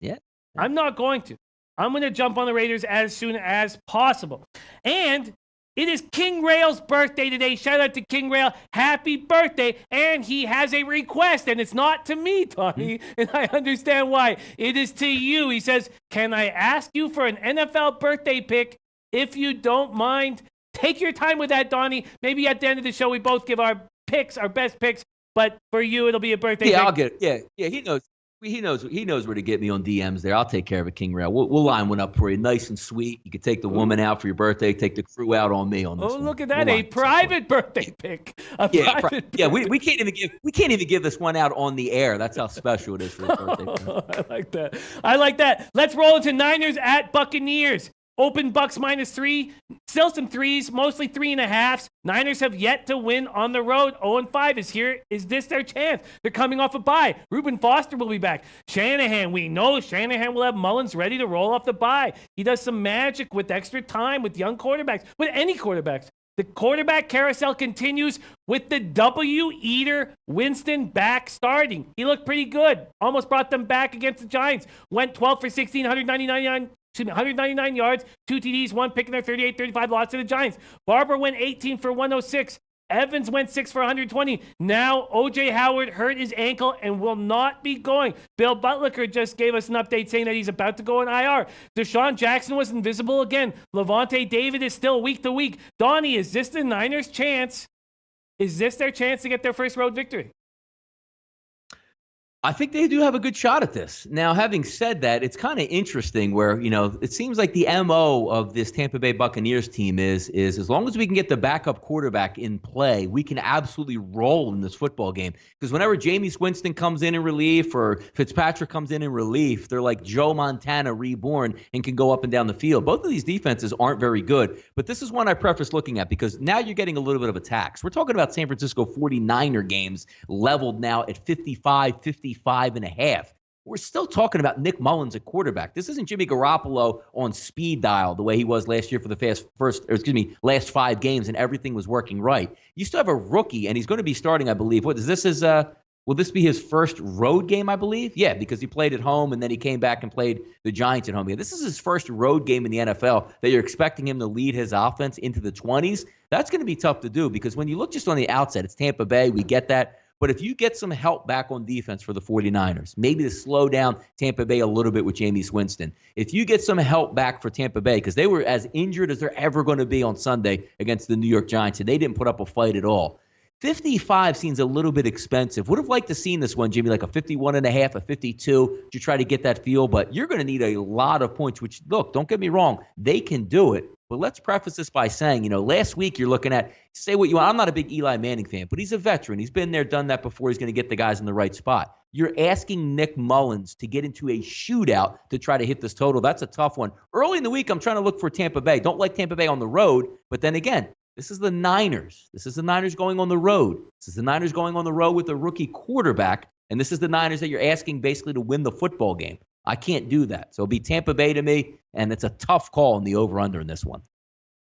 Yeah. I'm not going to. I'm going to jump on the Raiders as soon as possible. And it is King Rail's birthday today. Shout out to King Rail. Happy birthday. And he has a request, and it's not to me, Tony, and I understand why. It is to you. He says, can I ask you for an NFL birthday pick if you don't mind? Take your time with that, Donnie. Maybe at the end of the show, we both give our picks, our best picks, but for you, it'll be a birthday pick. Yeah, I'll get it. Yeah, he knows. He knows where to get me on DMs there. I'll take care of it, King Rail. We'll line one up for you, nice and sweet. You can take the woman out for your birthday, take the crew out on me on this. Oh, look at that, a private birthday pick. We can't even give this one out on the air. That's how special it is for a birthday. I like that. Let's roll into Niners at Buccaneers. Open Bucks -3, still some threes, mostly 3.5s. Niners have yet to win on the road. 0-5 is here. Is this their chance? They're coming off a bye. Reuben Foster will be back. Shanahan, we know Shanahan will have Mullins ready to roll off the bye. He does some magic with extra time with young quarterbacks, with any quarterbacks. The quarterback carousel continues with the W-eater Winston back starting. He looked pretty good. Almost brought them back against the Giants. Went 12 for 16, 199 yards, 2 TDs, 1 pick in their 38-35 loss to the Giants. Barber went 18 for 106. Evans went 6 for 120. Now O.J. Howard hurt his ankle and will not be going. Bill Butler just gave us an update saying that he's about to go on IR. Deshaun Jackson was invisible again. Levante David is still week to week. Donnie, is this the Niners' chance? Is this their chance to get their first road victory? I think they do have a good shot at this. Now, having said that, it's kind of interesting where, it seems like the MO of this Tampa Bay Buccaneers team is as long as we can get the backup quarterback in play, we can absolutely roll in this football game. Because whenever Jameis Winston comes in relief or Fitzpatrick comes in relief, they're like Joe Montana reborn and can go up and down the field. Both of these defenses aren't very good, but this is one I preface looking at because now you're getting a little bit of a tax. We're talking about San Francisco 49er games leveled now at 55.5. We're still talking about Nick Mullins at quarterback. This isn't Jimmy Garoppolo on speed dial the way he was last year for the last 5 games and everything was working right. You still have a rookie and he's going to be starting, I believe. Will this be his first road game, I believe? Yeah, because he played at home and then he came back and played the Giants at home. Yeah, this is his first road game in the NFL that you're expecting him to lead his offense into the 20s. That's going to be tough to do because when you look just on the outset, it's Tampa Bay. We get that. But if you get some help back on defense for the 49ers, maybe to slow down Tampa Bay a little bit with Jameis Winston, if you get some help back for Tampa Bay, because they were as injured as they're ever going to be on Sunday against the New York Giants, and they didn't put up a fight at all. 55 seems a little bit expensive. Would have liked to seen this one, Jimmy, like a 51.5, a 52 to try to get that feel. But you're going to need a lot of points, which, look, don't get me wrong, they can do it. But let's preface this by saying, last week you're looking at, say what you want. I'm not a big Eli Manning fan, but he's a veteran. He's been there, done that before. He's going to get the guys in the right spot. You're asking Nick Mullins to get into a shootout to try to hit this total. That's a tough one. Early in the week, I'm trying to look for Tampa Bay. Don't like Tampa Bay on the road, but then again, this is the Niners. This is the Niners going on the road. This is the Niners going on the road with a rookie quarterback, and this is the Niners that you're asking basically to win the football game. I can't do that. So it'll be Tampa Bay to me, and it's a tough call in the over-under in this one.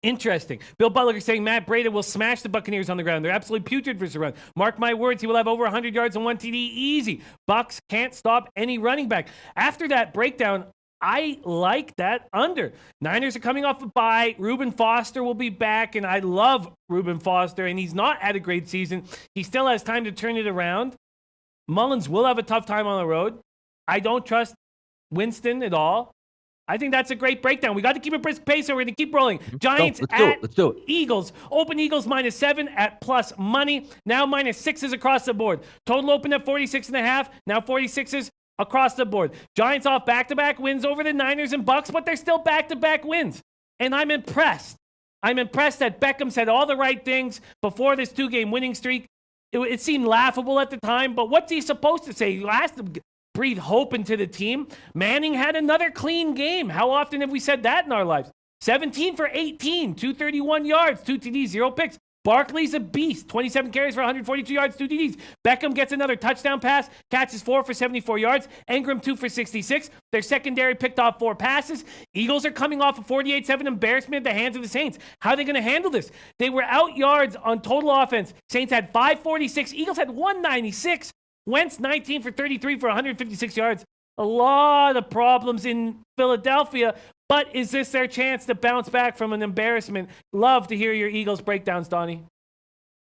Interesting. Bill Butler is saying Matt Breida will smash the Buccaneers on the ground. They're absolutely putrid for this run. Mark my words, he will have over 100 yards and 1 TD easy. Bucs can't stop any running back. After that breakdown, I like that under. Niners are coming off a bye. Reuben Foster will be back, and I love Reuben Foster, and he's not had a great season. He still has time to turn it around. Mullins will have a tough time on the road. I don't trust Winston at all. I think that's a great breakdown. We got to keep a brisk pace, so we're going to keep rolling. Giants Let's do it. Eagles. Open Eagles -7 at plus money. Now -6s across the board. Total open at 46.5. Now 46s across the board. Giants off back-to-back wins over the Niners and Bucks, but they're still back-to-back wins. And I'm impressed. I'm impressed that Beckham said all the right things before this 2-game winning streak. It seemed laughable at the time, but what's he supposed to say? He has to breathe hope into the team. Manning had another clean game. How often have we said that in our lives? 17 for 18, 231 yards, 2 TDs, 0 picks. Barkley's a beast. 27 carries for 142 yards, 2 TDs. Beckham gets another touchdown pass, catches 4 for 74 yards. Ingram 2 for 66. Their secondary picked off 4 passes. Eagles are coming off a 48-7 embarrassment at the hands of the Saints. How are they going to handle this? They were out yards on total offense. Saints had 546. Eagles had 196. Wentz 19 for 33 for 156 yards. A lot of problems in Philadelphia. But is this their chance to bounce back from an embarrassment? Love to hear your Eagles breakdowns, Donnie.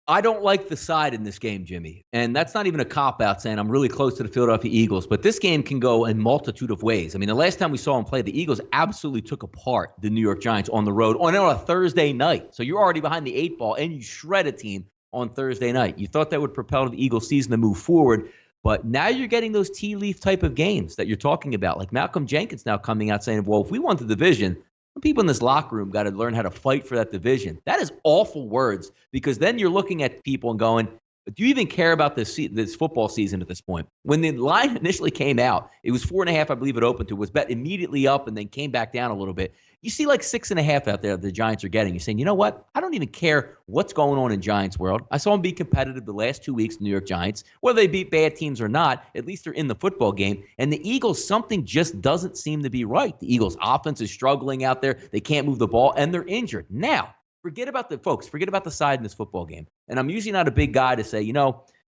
I don't like the side in this game, Jimmy. And that's not even a cop-out saying I'm really close to the Philadelphia Eagles. But this game can go in multitude of ways. I mean, the last time we saw them play, the Eagles absolutely took apart the New York Giants on the road on a Thursday night. So you're already behind the 8 ball, and you shred a team on Thursday night. You thought that would propel the Eagles season to move forward. But now you're getting those tea leaf type of games that you're talking about. Like Malcolm Jenkins now coming out saying, well, if we want the division, people in this locker room got to learn how to fight for that division. That is awful words, because then you're looking at people and going, do you even care about this football season at this point? When the line initially came out, it was 4.5, I believe it opened to, was bet immediately up and then came back down a little bit. You see like 6.5 out there the Giants are getting. You're saying, you know what? I don't even care what's going on in Giants world. I saw them be competitive the last 2 weeks, New York Giants. Whether they beat bad teams or not, at least they're in the football game. And the Eagles, something just doesn't seem to be right. The Eagles' offense is struggling out there. They can't move the ball, and they're injured. Now, forget about the side in this football game. And I'm usually not a big guy to say,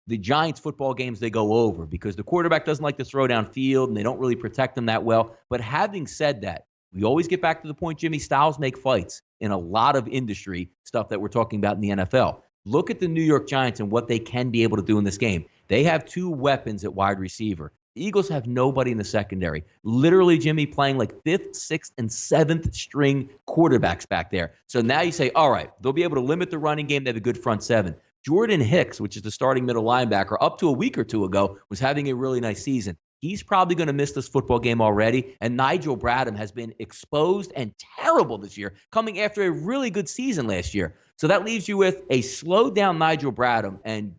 the Giants football games, they go over because the quarterback doesn't like to throw downfield and they don't really protect them that well. But having said that, we always get back to the point, Jimmy, styles make fights in a lot of industry stuff that we're talking about in the NFL. Look at the New York Giants and what they can be able to do in this game. They have 2 weapons at wide receiver. The Eagles have nobody in the secondary. Literally, Jimmy, playing like 5th, 6th, and 7th string quarterbacks back there. So now you say, all right, they'll be able to limit the running game. They have a good front 7. Jordan Hicks, which is the starting middle linebacker, up to a week or 2 ago, was having a really nice season. He's probably going to miss this football game already, and Nigel Bradham has been exposed and terrible this year, coming after a really good season last year. So that leaves you with a slowed-down Nigel Bradham and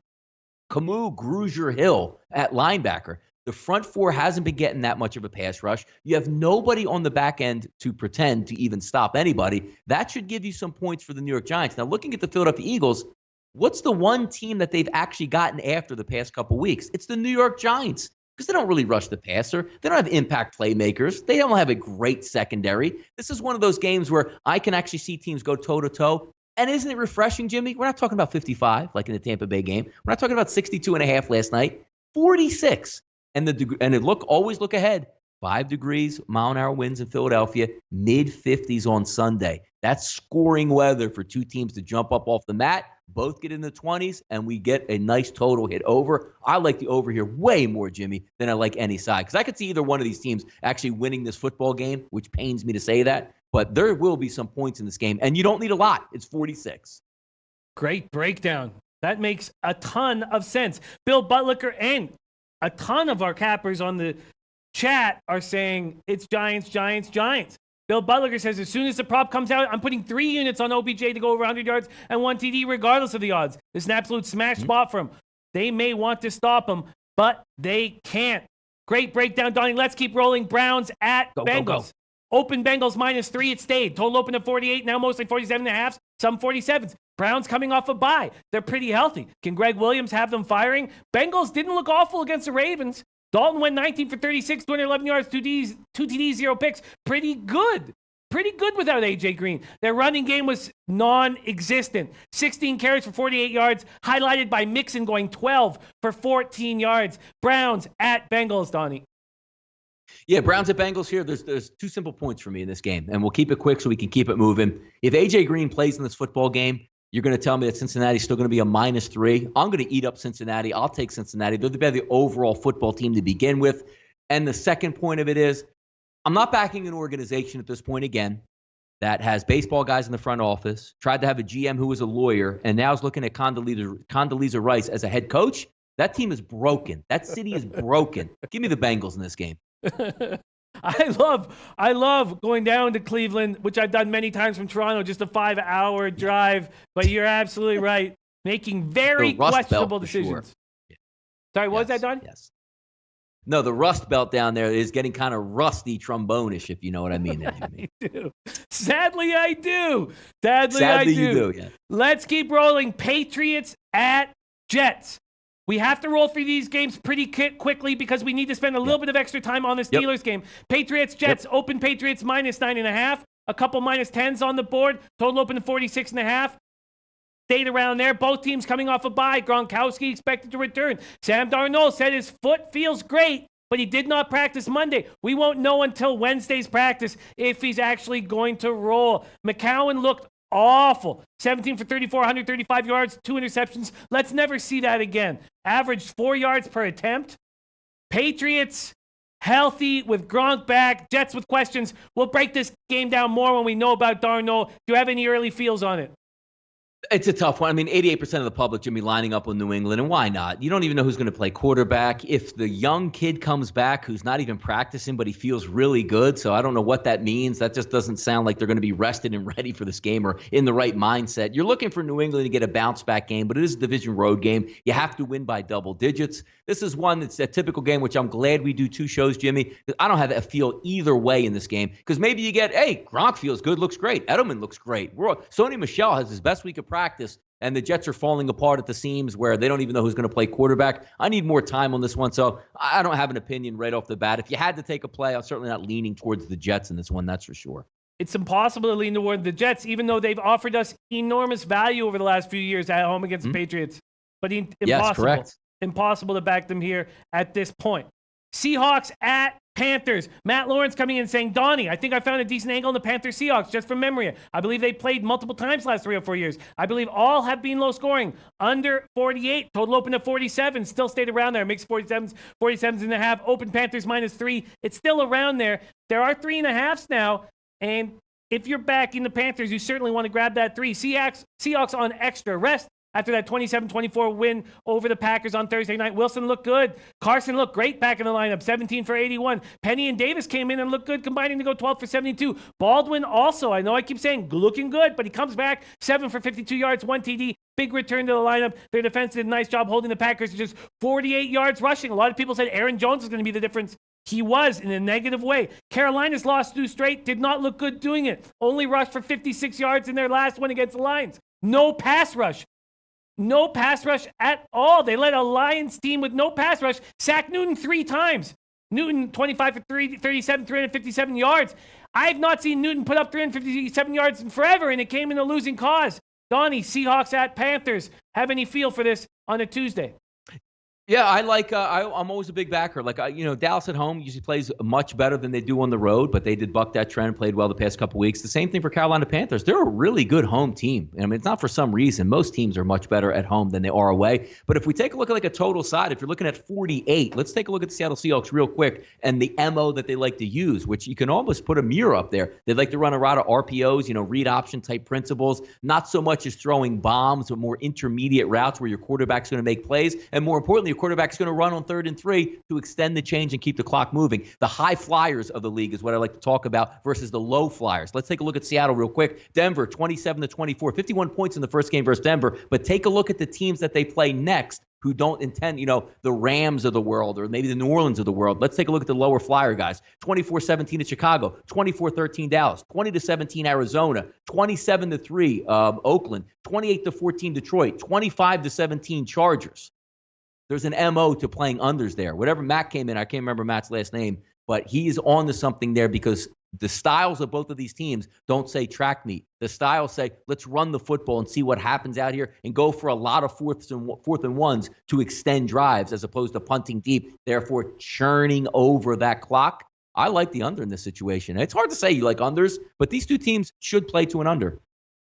Camus Grugier-Hill at linebacker. The front 4 hasn't been getting that much of a pass rush. You have nobody on the back end to pretend to even stop anybody. That should give you some points for the New York Giants. Now, looking at the Philadelphia Eagles, what's the one team that they've actually gotten after the past couple weeks? It's the New York Giants. Because they don't really rush the passer. They don't have impact playmakers. They don't have a great secondary. This is one of those games where I can actually see teams go toe-to-toe. And isn't it refreshing, Jimmy? We're not talking about 55 like in the Tampa Bay game. We're not talking about 62.5 last night. 46. And always look ahead. 5 degrees, mile-an-hour winds in Philadelphia, mid-50s on Sunday. That's scoring weather for two teams to jump up off the mat, both get in the 20s, and we get a nice total hit over. I like the over here way more, Jimmy, than I like any side, because I could see either one of these teams actually winning this football game, which pains me to say that, but there will be some points in this game, and you don't need a lot. It's 46. Great breakdown. That makes a ton of sense. Bill Butlicker and a ton of our cappers on the chat are saying it's Giants, Giants, Giants. Bill Butlicker says, as soon as the prop comes out, I'm putting 3 units on OBJ to go over 100 yards and 1 TD regardless of the odds. It's an absolute smash spot for him. They may want to stop him, but they can't. Great breakdown, Donnie. Let's keep rolling. Browns at Bengals. Go. Open Bengals -3. It stayed. Total open at 48. Now mostly 47.5. Some 47s. Browns coming off a bye. They're pretty healthy. Can Greg Williams have them firing? Bengals didn't look awful against the Ravens. Dalton went 19 for 36, 211 yards, 2 TDs, 0 picks. Pretty good. Pretty good without A.J. Green. Their running game was non-existent. 16 carries for 48 yards, highlighted by Mixon going 12 for 14 yards. Browns at Bengals, Donnie. Yeah, Browns at Bengals here. There's 2 simple points for me in this game, and we'll keep it quick so we can keep it moving. If A.J. Green plays in this football game, you're going to tell me that Cincinnati's still going to be a -3. I'm going to eat up Cincinnati. I'll take Cincinnati. They're the overall football team to begin with. And the second point of it is, I'm not backing an organization at this point again that has baseball guys in the front office, tried to have a GM who was a lawyer, and now is looking at Condoleezza Rice as a head coach. That team is broken. That city is broken. Give me the Bengals in this game. I love going down to Cleveland, which I've done many times from Toronto, just a 5-hour drive. But you're absolutely right. Making very questionable decisions. Sure. Yeah. Sorry, what was that, Don? Yes. No, the Rust Belt down there is getting kind of rusty trombone-ish, if you know what I mean. I do. Sadly, I do. Sadly, I do. You do, yeah. Let's keep rolling. Patriots at Jets. We have to roll through these games pretty quickly because we need to spend a little bit of extra time on the Steelers game. Patriots, Jets, open Patriots -9.5. A couple -10s on the board. Total open to 46.5. Stayed around there. Both teams coming off a bye. Gronkowski expected to return. Sam Darnold said his foot feels great, but he did not practice Monday. We won't know until Wednesday's practice if he's actually going to roll. McCown looked awful. 17 for 34, 135 yards, 2 interceptions. Let's never see that again. Averaged 4 yards per attempt. Patriots healthy with Gronk back. Jets with questions. We'll break this game down more when we know about Darnold. Do you have any early feels on it? It's a tough one. I mean, 88% of the public, Jimmy, lining up on New England, and why not? You don't even know who's going to play quarterback. If the young kid comes back who's not even practicing, but he feels really good, so I don't know what that means. That just doesn't sound like they're going to be rested and ready for this game or in the right mindset. You're looking for New England to get a bounce-back game, but it is a division road game. You have to win by double digits. This is one that's a typical game, which I'm glad we do 2 shows, Jimmy, because I don't have a feel either way in this game, because maybe you get, hey, Gronk feels good, looks great. Edelman looks great. Sony Michel has his best week of practice, and the Jets are falling apart at the seams where they don't even know who's going to play quarterback. I need more time on this one, so I don't have an opinion right off the bat. If you had to take a play, I'm certainly not leaning towards the Jets in this one, that's for sure. It's impossible to lean toward the Jets, even though they've offered us enormous value over the last few years at home against the Patriots. But impossible. Yes, correct. Impossible to back them here at this point. Seahawks at Panthers. Matt Lawrence coming in saying, Donnie, I think I found a decent angle in the Panthers Seahawks just from memory. I believe they played multiple times last 3 or 4 years. I believe all have been low scoring. Under 48. Total open to 47. Still stayed around there. Makes 47.5. Open Panthers -3. It's still around there. There are 3.5s now. And if you're backing the Panthers, you certainly want to grab that 3. Seahawks on extra rest. After that 27-24 win over the Packers on Thursday night, Wilson looked good. Carson looked great back in the lineup, 17 for 81. Penny and Davis came in and looked good, combining to go 12 for 72. Baldwin also, I know I keep saying looking good, but he comes back, 7 for 52 yards, 1 TD. Big return to the lineup. Their defense did a nice job holding the Packers to just 48 yards rushing. A lot of people said Aaron Jones is going to be the difference. He was in a negative way. Carolina's lost 2 straight, did not look good doing it. Only rushed for 56 yards in their last one against the Lions. No pass rush. No pass rush at all. They led a Lions team with no pass rush. Sacked Newton 3 times. Newton, 25 for 37, 357 yards. I've not seen Newton put up 357 yards in forever, and it came in a losing cause. Donnie, Seahawks at Panthers. Have any feel for this on a Tuesday? Yeah, I like. I'm always a big backer. Like, Dallas at home usually plays much better than they do on the road, but they did buck that trend, played well the past couple weeks. The same thing for Carolina Panthers. They're a really good home team. I mean, it's not for some reason. Most teams are much better at home than they are away. But if we take a look at like a total side, if you're looking at 48, let's take a look at the Seattle Seahawks real quick and the MO that they like to use, which you can almost put a mirror up there. They like to run a lot of RPOs, read option type principles, not so much as throwing bombs, but more intermediate routes where your quarterback's going to make plays, and more importantly, your quarterback's going to run on 3rd and 3 to extend the change and keep the clock moving. The high flyers of the league is what I like to talk about versus the low flyers. Let's take a look at Seattle real quick. Denver, 27-24, 51 points in the first game versus Denver. But take a look at the teams that they play next who don't intend, the Rams of the world or maybe the New Orleans of the world. Let's take a look at the lower flyer guys. 24-17 at Chicago, 24-13 Dallas, 20-17 Arizona, 27-3 Oakland, 28-14 Detroit, 25-17 Chargers. There's an MO to playing unders there. Whatever Matt came in, I can't remember Matt's last name, but he's on to something there because the styles of both of these teams don't say track meet. The styles say, let's run the football and see what happens out here and go for a lot of fourth and ones to extend drives as opposed to punting deep, therefore churning over that clock. I like the under in this situation. It's hard to say you like unders, but these two teams should play to an under.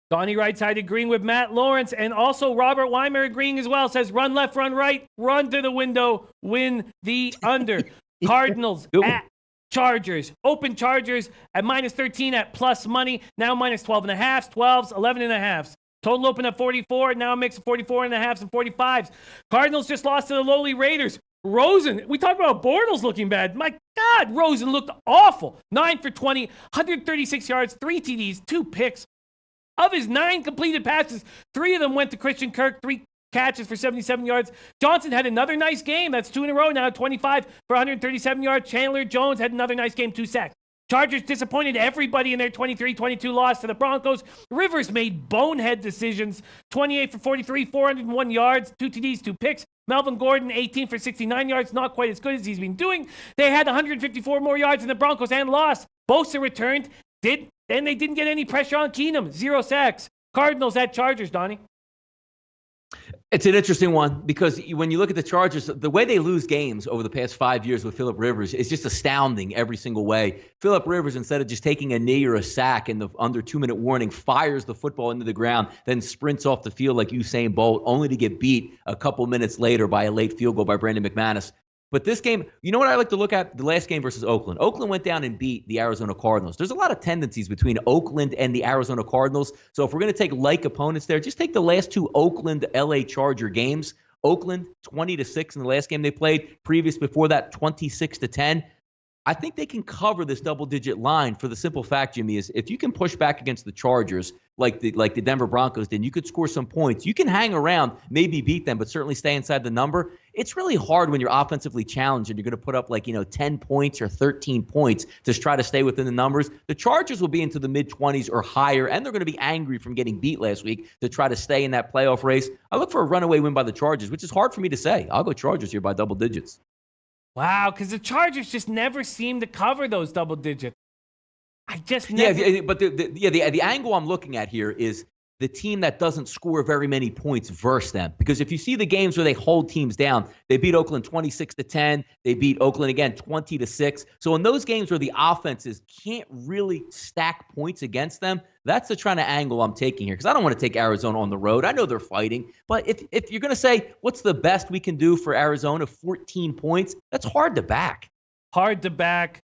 Donnie Rightside agreeing with Matt Lawrence, and also Robert Weimer agreeing as well. Says run left, run right, run to the window, win the under. Cardinals at Chargers. Open Chargers at -13 at plus money. Now -12.5, 12s, 11.5. Total open at 44. Now a mix of 44.5s and 45s. Cardinals just lost to the lowly Raiders. Rosen, we talked about Bortles looking bad. My God, Rosen looked awful. 9 for 20, 136 yards, 3 TDs, 2 picks. Of his 9 completed passes, 3 of them went to Christian Kirk, 3 catches for 77 yards. Johnson had another nice game. That's 2 in a row now, 25 for 137 yards. Chandler Jones had another nice game, 2 sacks. Chargers disappointed everybody in their 23-22 loss to the Broncos. Rivers made bonehead decisions, 28 for 43, 401 yards, 2 TDs, 2 picks. Melvin Gordon, 18 for 69 yards, not quite as good as he's been doing. They had 154 more yards than the Broncos and lost. Bosa returned, and they didn't get any pressure on Keenum. 0 sacks. Cardinals at Chargers, Donnie. It's an interesting one because when you look at the Chargers, the way they lose games over the past 5 years with Phillip Rivers is just astounding every single way. Phillip Rivers, instead of just taking a knee or a sack in the under 2-minute warning, fires the football into the ground, then sprints off the field like Usain Bolt, only to get beat a couple minutes later by a late field goal by Brandon McManus. But this game, you know what I like to look at? The last game versus Oakland. Oakland went down and beat the Arizona Cardinals. There's a lot of tendencies between Oakland and the Arizona Cardinals. So if we're going to take like opponents there, just take the last 2 Oakland-LA Charger games. Oakland, 20-6 in the last game they played. Before that, 26-10. I think they can cover this double-digit line for the simple fact, Jimmy, is if you can push back against the Chargers like the Denver Broncos did, you could score some points. You can hang around, maybe beat them, but certainly stay inside the number. It's really hard when you're offensively challenged and you're going to put up 10 points or 13 points to try to stay within the numbers. The Chargers will be into the mid-20s or higher, and they're going to be angry from getting beat last week to try to stay in that playoff race. I look for a runaway win by the Chargers, which is hard for me to say. I'll go Chargers here by double digits. Wow, because the Chargers just never seem to cover those double digits. I just never. Yeah, but the angle I'm looking at here is the team that doesn't score very many points versus them. Because if you see the games where they hold teams down, they beat Oakland 26-10. They beat Oakland again 20-6. So in those games where the offenses can't really stack points against them, that's the kind of angle I'm taking here. Because I don't want to take Arizona on the road. I know they're fighting. But if you're going to say, what's the best we can do for Arizona, 14 points, that's hard to back. Hard to back.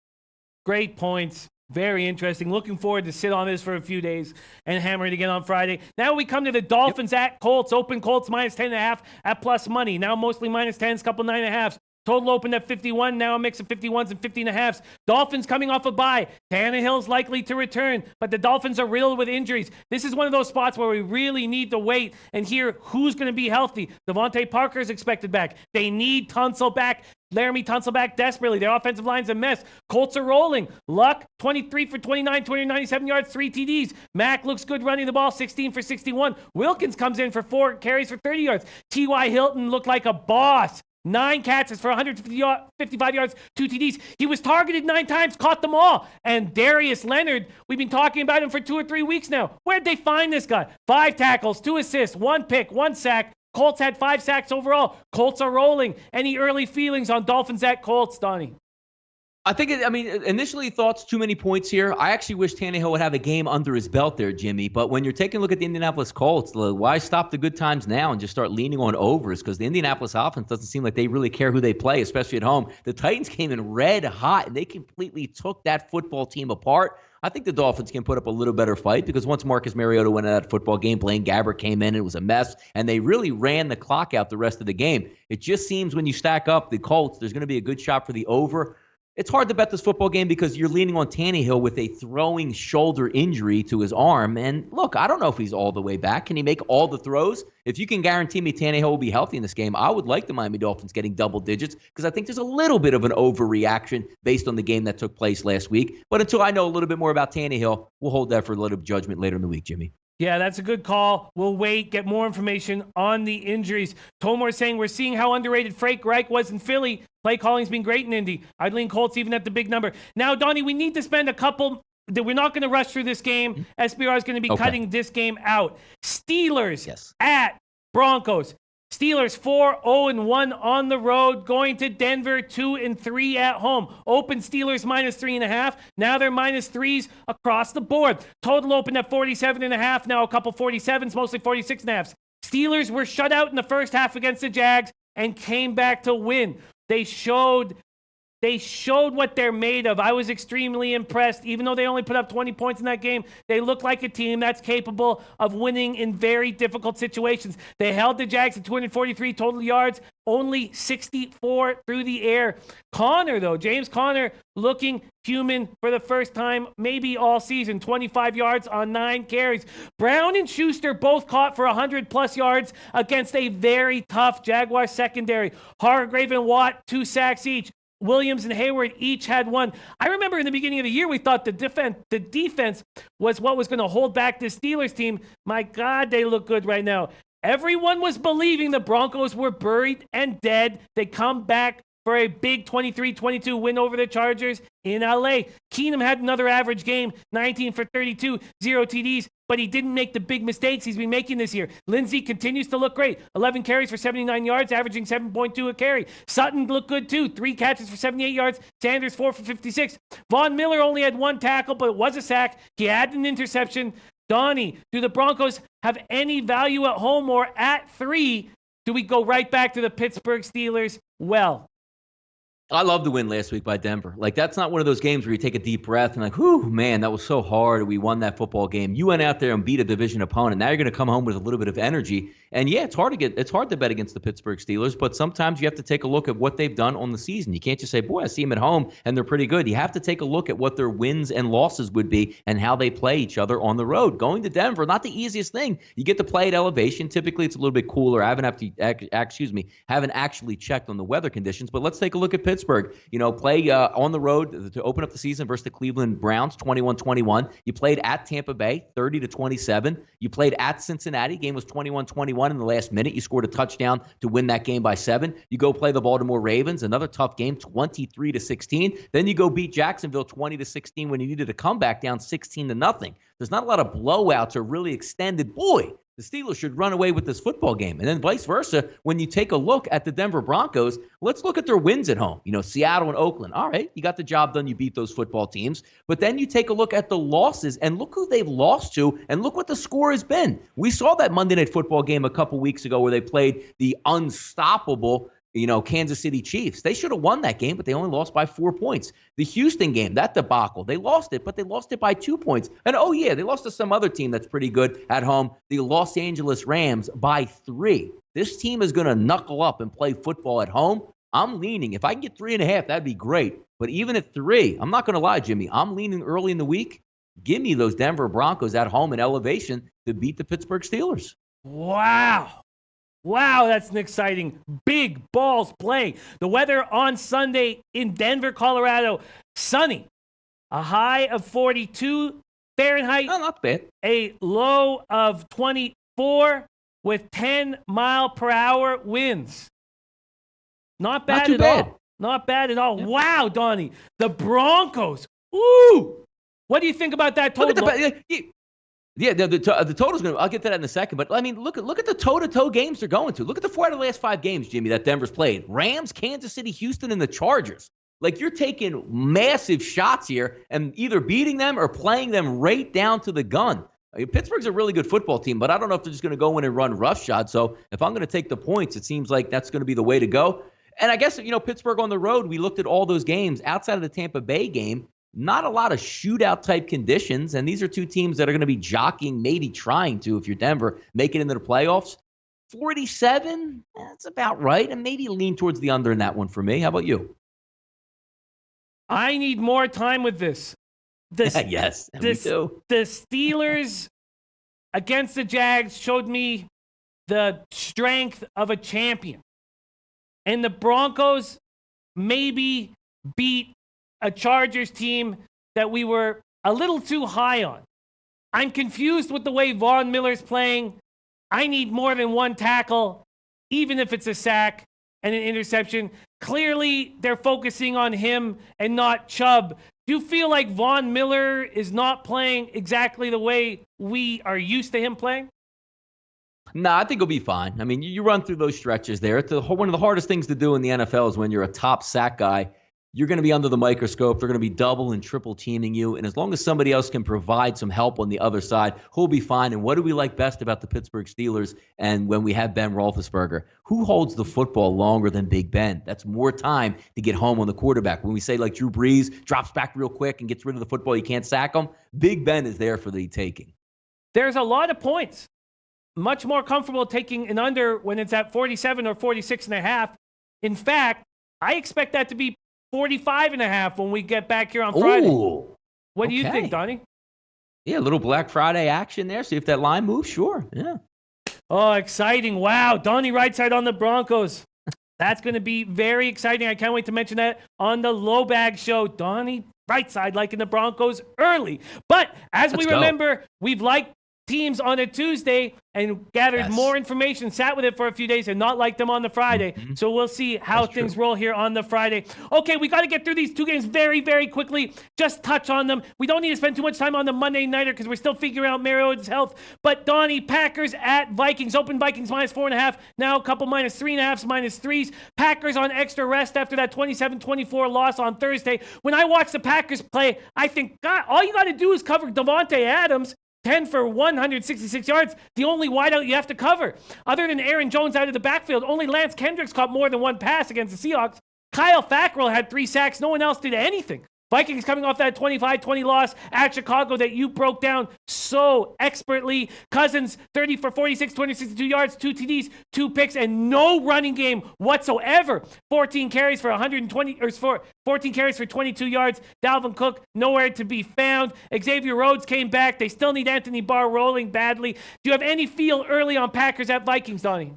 Great points. Very interesting. Looking forward to sit on this for a few days and hammer it again on Friday. Now we come to the Dolphins at Colts. Open Colts -10.5 at plus money. Now mostly -10s, couple 9.5s. Total opened at 51. Now a mix of 51s and 15.5s. Dolphins coming off a bye. Tannehill's likely to return, but the Dolphins are riddled with injuries. This is one of those spots where we really need to wait and hear who's going to be healthy. Devontae Parker is expected back. They need Tunsil back. Laramie Tunsil back desperately. Their offensive line's a mess. Colts are rolling. Luck, 23 for 29, 297 yards, 3 TDs. Mack looks good running the ball, 16 for 61. Wilkins comes in for 4 carries for 30 yards. T.Y. Hilton looked like a boss. 9 catches for 155 yards, 2 TDs. He was targeted 9 times, caught them all. And Darius Leonard, we've been talking about him for 2 or 3 weeks now. Where'd they find this guy? 5 tackles, 2 assists, 1 pick, 1 sack. Colts had 5 sacks overall. Colts are rolling. Any early feelings on Dolphins at Colts, Donnie? I think, initially thoughts too many points here. I actually wish Tannehill would have a game under his belt there, Jimmy. But when you're taking a look at the Indianapolis Colts, why stop the good times now and just start leaning on overs? Because the Indianapolis offense doesn't seem like they really care who they play, especially at home. The Titans came in red hot, and they completely took that football team apart. I think the Dolphins can put up a little better fight because once Marcus Mariota went in that football game, Blaine Gabbert came in, it was a mess, and they really ran the clock out the rest of the game. It just seems when you stack up the Colts, there's going to be a good shot for the over. It's hard to bet this football game because you're leaning on Tannehill with a throwing shoulder injury to his arm. And look, I don't know if he's all the way back. Can he make all the throws? If you can guarantee me Tannehill will be healthy in this game, I would like the Miami Dolphins getting double digits because I think there's a little bit of an overreaction based on the game that took place last week. But until I know a little bit more about Tannehill, we'll hold that for a little judgment later in the week, Jimmy. Yeah, that's a good call. We'll wait, get more information on the injuries. Tomor saying we're seeing how underrated Frank Reich was in Philly. Play calling's been great in Indy. I'd lean Colts even at the big number. Now, Donnie, we need to spend a couple. We're not going to rush through this game. SBR is going to be cutting this game out. Steelers at Broncos. Steelers 4-0-1 on the road, going to Denver 2-3 at home. Open Steelers -3.5. Now they're -3s across the board. Total opened at 47.5. Now a couple 47s, mostly 46.5. Steelers were shut out in the first half against the Jags and came back to win. They showed what they're made of. I was extremely impressed. Even though they only put up 20 points in that game, they look like a team that's capable of winning in very difficult situations. They held the Jags to 243 total yards, only 64 through the air. James Conner, looking human for the first time, maybe all season. 25 yards on 9 carries. Brown and Schuster both caught for 100-plus yards against a very tough Jaguars secondary. Hargrave and Watt, 2 sacks each. Williams and Hayward each had 1. I remember in the beginning of the year, we thought the defense was what was going to hold back this Steelers team. My God, they look good right now. Everyone was believing the Broncos were buried and dead. They come back for a big 23-22 win over the Chargers in LA. Keenum had another average game, 19 for 32, 0 TDs, but he didn't make the big mistakes he's been making this year. Lindsey continues to look great. 11 carries for 79 yards, averaging 7.2 a carry. Sutton looked good too. 3 catches for 78 yards. Sanders 4 for 56. Von Miller only had 1 tackle, but it was a sack. He had an interception. Donnie, do the Broncos have any value at home or at 3? Do we go right back to the Pittsburgh Steelers? Well, I love the win last week by Denver. That's not one of those games where you take a deep breath and whew, man, that was so hard. We won that football game. You went out there and beat a division opponent. Now you're going to come home with a little bit of energy. And yeah, it's hard to bet against the Pittsburgh Steelers, but sometimes you have to take a look at what they've done on the season. You can't just say, boy, I see them at home and they're pretty good. You have to take a look at what their wins and losses would be and how they play each other on the road. Going to Denver, not the easiest thing. You get to play at elevation. Typically, it's a little bit cooler. I haven't actually checked on the weather conditions, but let's take a look at Pittsburgh. Play on the road to open up the season versus the Cleveland Browns, 21-21. You played at Tampa Bay, 30-27. You played at Cincinnati. Game was 21-21 in the last minute. You scored a touchdown to win that game by 7. You go play the Baltimore Ravens, another tough game, 23-16. Then you go beat Jacksonville 20-16 when you needed to come back down 16-0. There's not a lot of blowouts or really extended. Boy, the Steelers should run away with this football game. And then vice versa, when you take a look at the Denver Broncos, let's look at their wins at home. Seattle and Oakland. All right, you got the job done. You beat those football teams. But then you take a look at the losses and look who they've lost to and look what the score has been. We saw that Monday Night Football game a couple weeks ago where they played the unstoppable Kansas City Chiefs. They should have won that game, but they only lost by 4 points. The Houston game, that debacle, they lost it, but they lost it by 2 points. And they lost to some other team that's pretty good at home, the Los Angeles Rams, by 3. This team is going to knuckle up and play football at home. I'm leaning. If I can get 3.5, that'd be great. But even at 3, I'm not going to lie, Jimmy, I'm leaning early in the week. Give me those Denver Broncos at home in elevation to beat the Pittsburgh Steelers. Wow, that's an exciting big balls play. The weather on Sunday in Denver, Colorado, sunny. A high of 42 Fahrenheit. No, not bad. A low of 24 with 10-mile-per-hour winds. Not bad at all. Not bad at all. Yeah. Wow, Donnie. The Broncos. Ooh. What do you think about that total? Yeah, the total's going to – I'll get to that in a second. But, I mean, look at the toe-to-toe games they're going to. Look at the 4 out of the last 5 games, Jimmy, that Denver's played. Rams, Kansas City, Houston, and the Chargers. Like, you're taking massive shots here and either beating them or playing them right down to the gun. I mean, Pittsburgh's a really good football team, but I don't know if they're just going to go in and run roughshod. So if I'm going to take the points, it seems like that's going to be the way to go. And I guess, Pittsburgh on the road, we looked at all those games outside of the Tampa Bay game. Not a lot of shootout-type conditions, and these are two teams that are going to be jockeying, maybe trying to, if you're Denver, make it into the playoffs. 47, that's about right, and maybe lean towards the under in that one for me. How about you? I need more time with this. Yes, me too. The Steelers against the Jags showed me the strength of a champion. And the Broncos maybe beat a Chargers team that we were a little too high on. I'm confused with the way Von Miller's playing. I need more than one tackle, even if it's a sack and an interception. Clearly, they're focusing on him and not Chubb. Do you feel like Von Miller is not playing exactly the way we are used to him playing? No, I think he'll be fine. I mean, you run through those stretches there. One of the hardest things to do in the NFL is when you're a top sack guy, you're going to be under the microscope. They're going to be double and triple teaming you. And as long as somebody else can provide some help on the other side, he'll be fine. And what do we like best about the Pittsburgh Steelers and when we have Ben Roethlisberger? Who holds the football longer than Big Ben? That's more time to get home on the quarterback. When we say like Drew Brees drops back real quick and gets rid of the football, you can't sack him. Big Ben is there for the taking. There's a lot of points. Much more comfortable taking an under when it's at 47 or 46.5. In fact, I expect that to be 45.5 when we get back here on Friday. Ooh, what do you think, Donnie? Yeah, a little Black Friday action there. See if that line moves. Sure. Yeah. Oh, exciting. Wow. Donnie Rightside on the Broncos. That's going to be very exciting. I can't wait to mention that on the Low Bag Show. Donnie Rightside liking the Broncos early. But as we remember, we've liked teams on a Tuesday and gathered more information, sat with it for a few days and not liked them on the Friday. Mm-hmm. So we'll see how things roll here on the Friday. Okay, we got to get through these two games very, very quickly. Just touch on them. We don't need to spend too much time on the Monday Nighter because we're still figuring out Mariota's health. But Donnie, Packers at Vikings. Open Vikings -4.5. Now a couple -3.5s, -3s. Packers on extra rest after that 27-24 loss on Thursday. When I watch the Packers play, I think, God, all you got to do is cover Davante Adams. 10 for 166 yards, the only wideout you have to cover. Other than Aaron Jones out of the backfield, only Lance Kendricks caught more than one pass against the Seahawks. Kyle Fackrell had 3 sacks. No one else did anything. Vikings coming off that 25-20 loss at Chicago that you broke down so expertly. Cousins, 30 for 46, 262 yards, 2 TDs, 2 picks, and no running game whatsoever. 14 carries for 14 carries for 22 yards. Dalvin Cook, nowhere to be found. Xavier Rhodes came back. They still need Anthony Barr rolling badly. Do you have any feel early on Packers at Vikings, Donnie?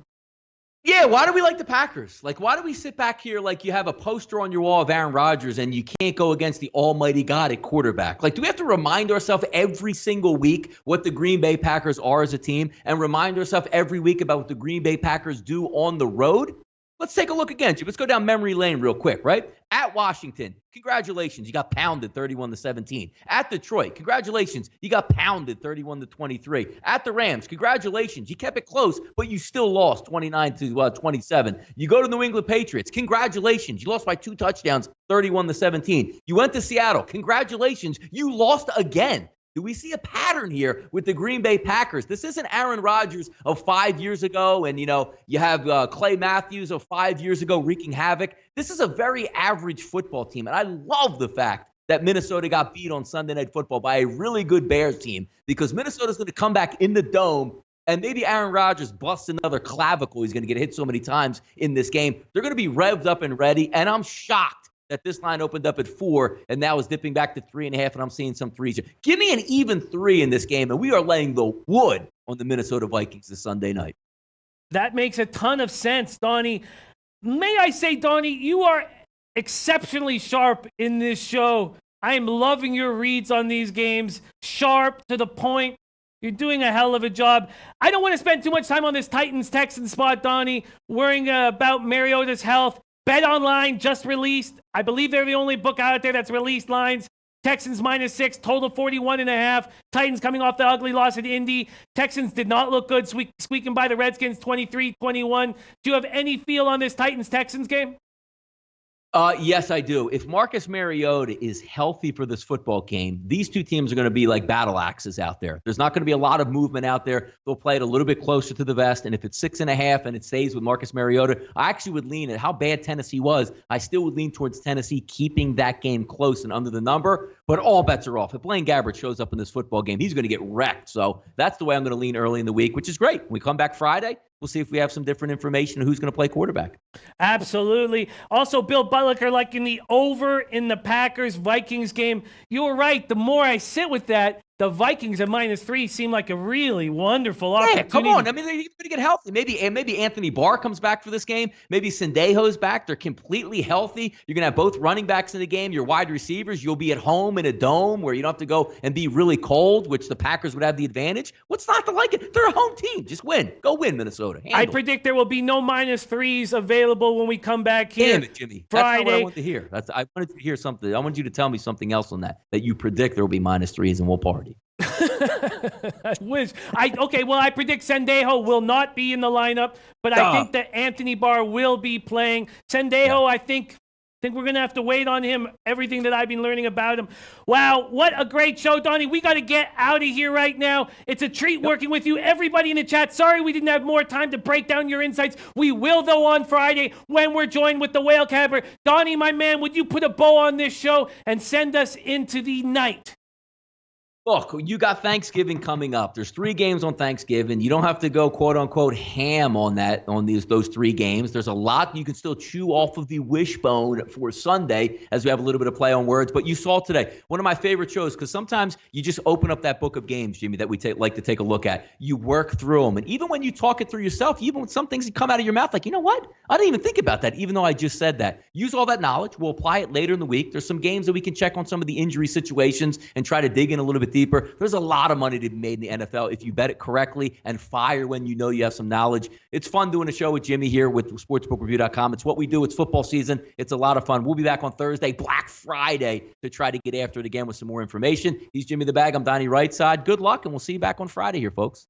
Yeah, why do we like the Packers? Like, why do we sit back here like you have a poster on your wall of Aaron Rodgers and you can't go against the almighty God at quarterback? Like, do we have to remind ourselves every single week what the Green Bay Packers are as a team and remind ourselves every week about what the Green Bay Packers do on the road? Let's take a look again. Let's go down memory lane real quick, right? At Washington, congratulations, you got pounded 31-17. At Detroit, congratulations, you got pounded 31-23. At the Rams, congratulations, you kept it close, but you still lost 29-27. You go to New England Patriots, congratulations, you lost by 2 touchdowns, 31-17. You went to Seattle, congratulations, you lost again. Do we see a pattern here with the Green Bay Packers? This isn't Aaron Rodgers of 5 years ago, and, you have Clay Matthews of 5 years ago wreaking havoc. This is a very average football team, and I love the fact that Minnesota got beat on Sunday Night Football by a really good Bears team because Minnesota's going to come back in the Dome, and maybe Aaron Rodgers busts another clavicle. He's going to get hit so many times in this game. They're going to be revved up and ready, and I'm shocked that this line opened up at 4 and now is dipping back to 3.5, and I'm seeing some 3s. Give me an even 3 in this game, and we are laying the wood on the Minnesota Vikings this Sunday night. That makes a ton of sense, Donnie. May I say, Donnie, you are exceptionally sharp in this show. I am loving your reads on these games. Sharp, to the point. You're doing a hell of a job. I don't want to spend too much time on this Titans-Texans spot, Donnie, worrying about Mariota's health. Bet Online just released. I believe they're the only book out there that's released lines. Texans -6, total 41.5. Titans coming off the ugly loss at Indy. Texans did not look good, squeaking by the Redskins 23-21. Do you have any feel on this Titans-Texans game? Yes, I do. If Marcus Mariota is healthy for this football game, these two teams are going to be like battle axes out there. There's not going to be a lot of movement out there. They'll play it a little bit closer to the vest. And if it's 6.5 and it stays with Marcus Mariota, I actually would lean at how bad Tennessee was. I still would lean towards Tennessee keeping that game close and under the number. But all bets are off. If Blaine Gabbert shows up in this football game, he's going to get wrecked. So that's the way I'm going to lean early in the week, which is great. When we come back Friday, we'll see if we have some different information on who's going to play quarterback. Absolutely. Also, Bill Butler, like in the over in the Packers-Vikings game, you were right. The more I sit with that, the Vikings at -3 seem like a really wonderful opportunity. Yeah, come on. I mean, they're going to get healthy. Maybe Anthony Barr comes back for this game. Maybe Sendejo's back. They're completely healthy. You're going to have both running backs in the game, your wide receivers. You'll be at home in a dome where you don't have to go and be really cold, which the Packers would have the advantage. What's not to like it? They're a home team. Just win. Go win, Minnesota. I predict there will be no -3s available when we come back here. Damn it, Jimmy. Friday. That's not what I wanted to hear. I wanted to hear something. I wanted you to tell me something else on that you predict there will be -3s and we'll party. I wish. I predict Sendejo will not be in the lineup, but I think that Anthony Barr will be playing. Sendejo, I think we're going to have to wait on him, everything that I've been learning about him. Wow, what a great show, Donnie. We got to get out of here right now. It's a treat working with you. Everybody in the chat, sorry we didn't have more time to break down your insights. We will, though, on Friday when we're joined with the Whale Capper. Donnie, my man, would you put a bow on this show and send us into the night? Look, you got Thanksgiving coming up. There's 3 games on Thanksgiving. You don't have to go quote unquote ham on those 3 games. There's a lot you can still chew off of the wishbone for Sunday as we have a little bit of play on words. But you saw today one of my favorite shows because sometimes you just open up that book of games, Jimmy, that we like to take a look at. You work through them, and even when you talk it through yourself, even when some things come out of your mouth, like, you know what? I didn't even think about that, even though I just said that. Use all that knowledge. We'll apply it later in the week. There's some games that we can check on some of the injury situations and try to dig in a little bit deeper. There's a lot of money to be made in the NFL if you bet it correctly and fire when you know you have some knowledge. It's fun doing a show with Jimmy here with sportsbookreview.com. It's what we do. It's football season. It's a lot of fun. We'll be back on Thursday, Black Friday, to try to get after it again with some more information. He's Jimmy the Bag. I'm Donnie Rightside. Good luck, and we'll see you back on Friday here, folks.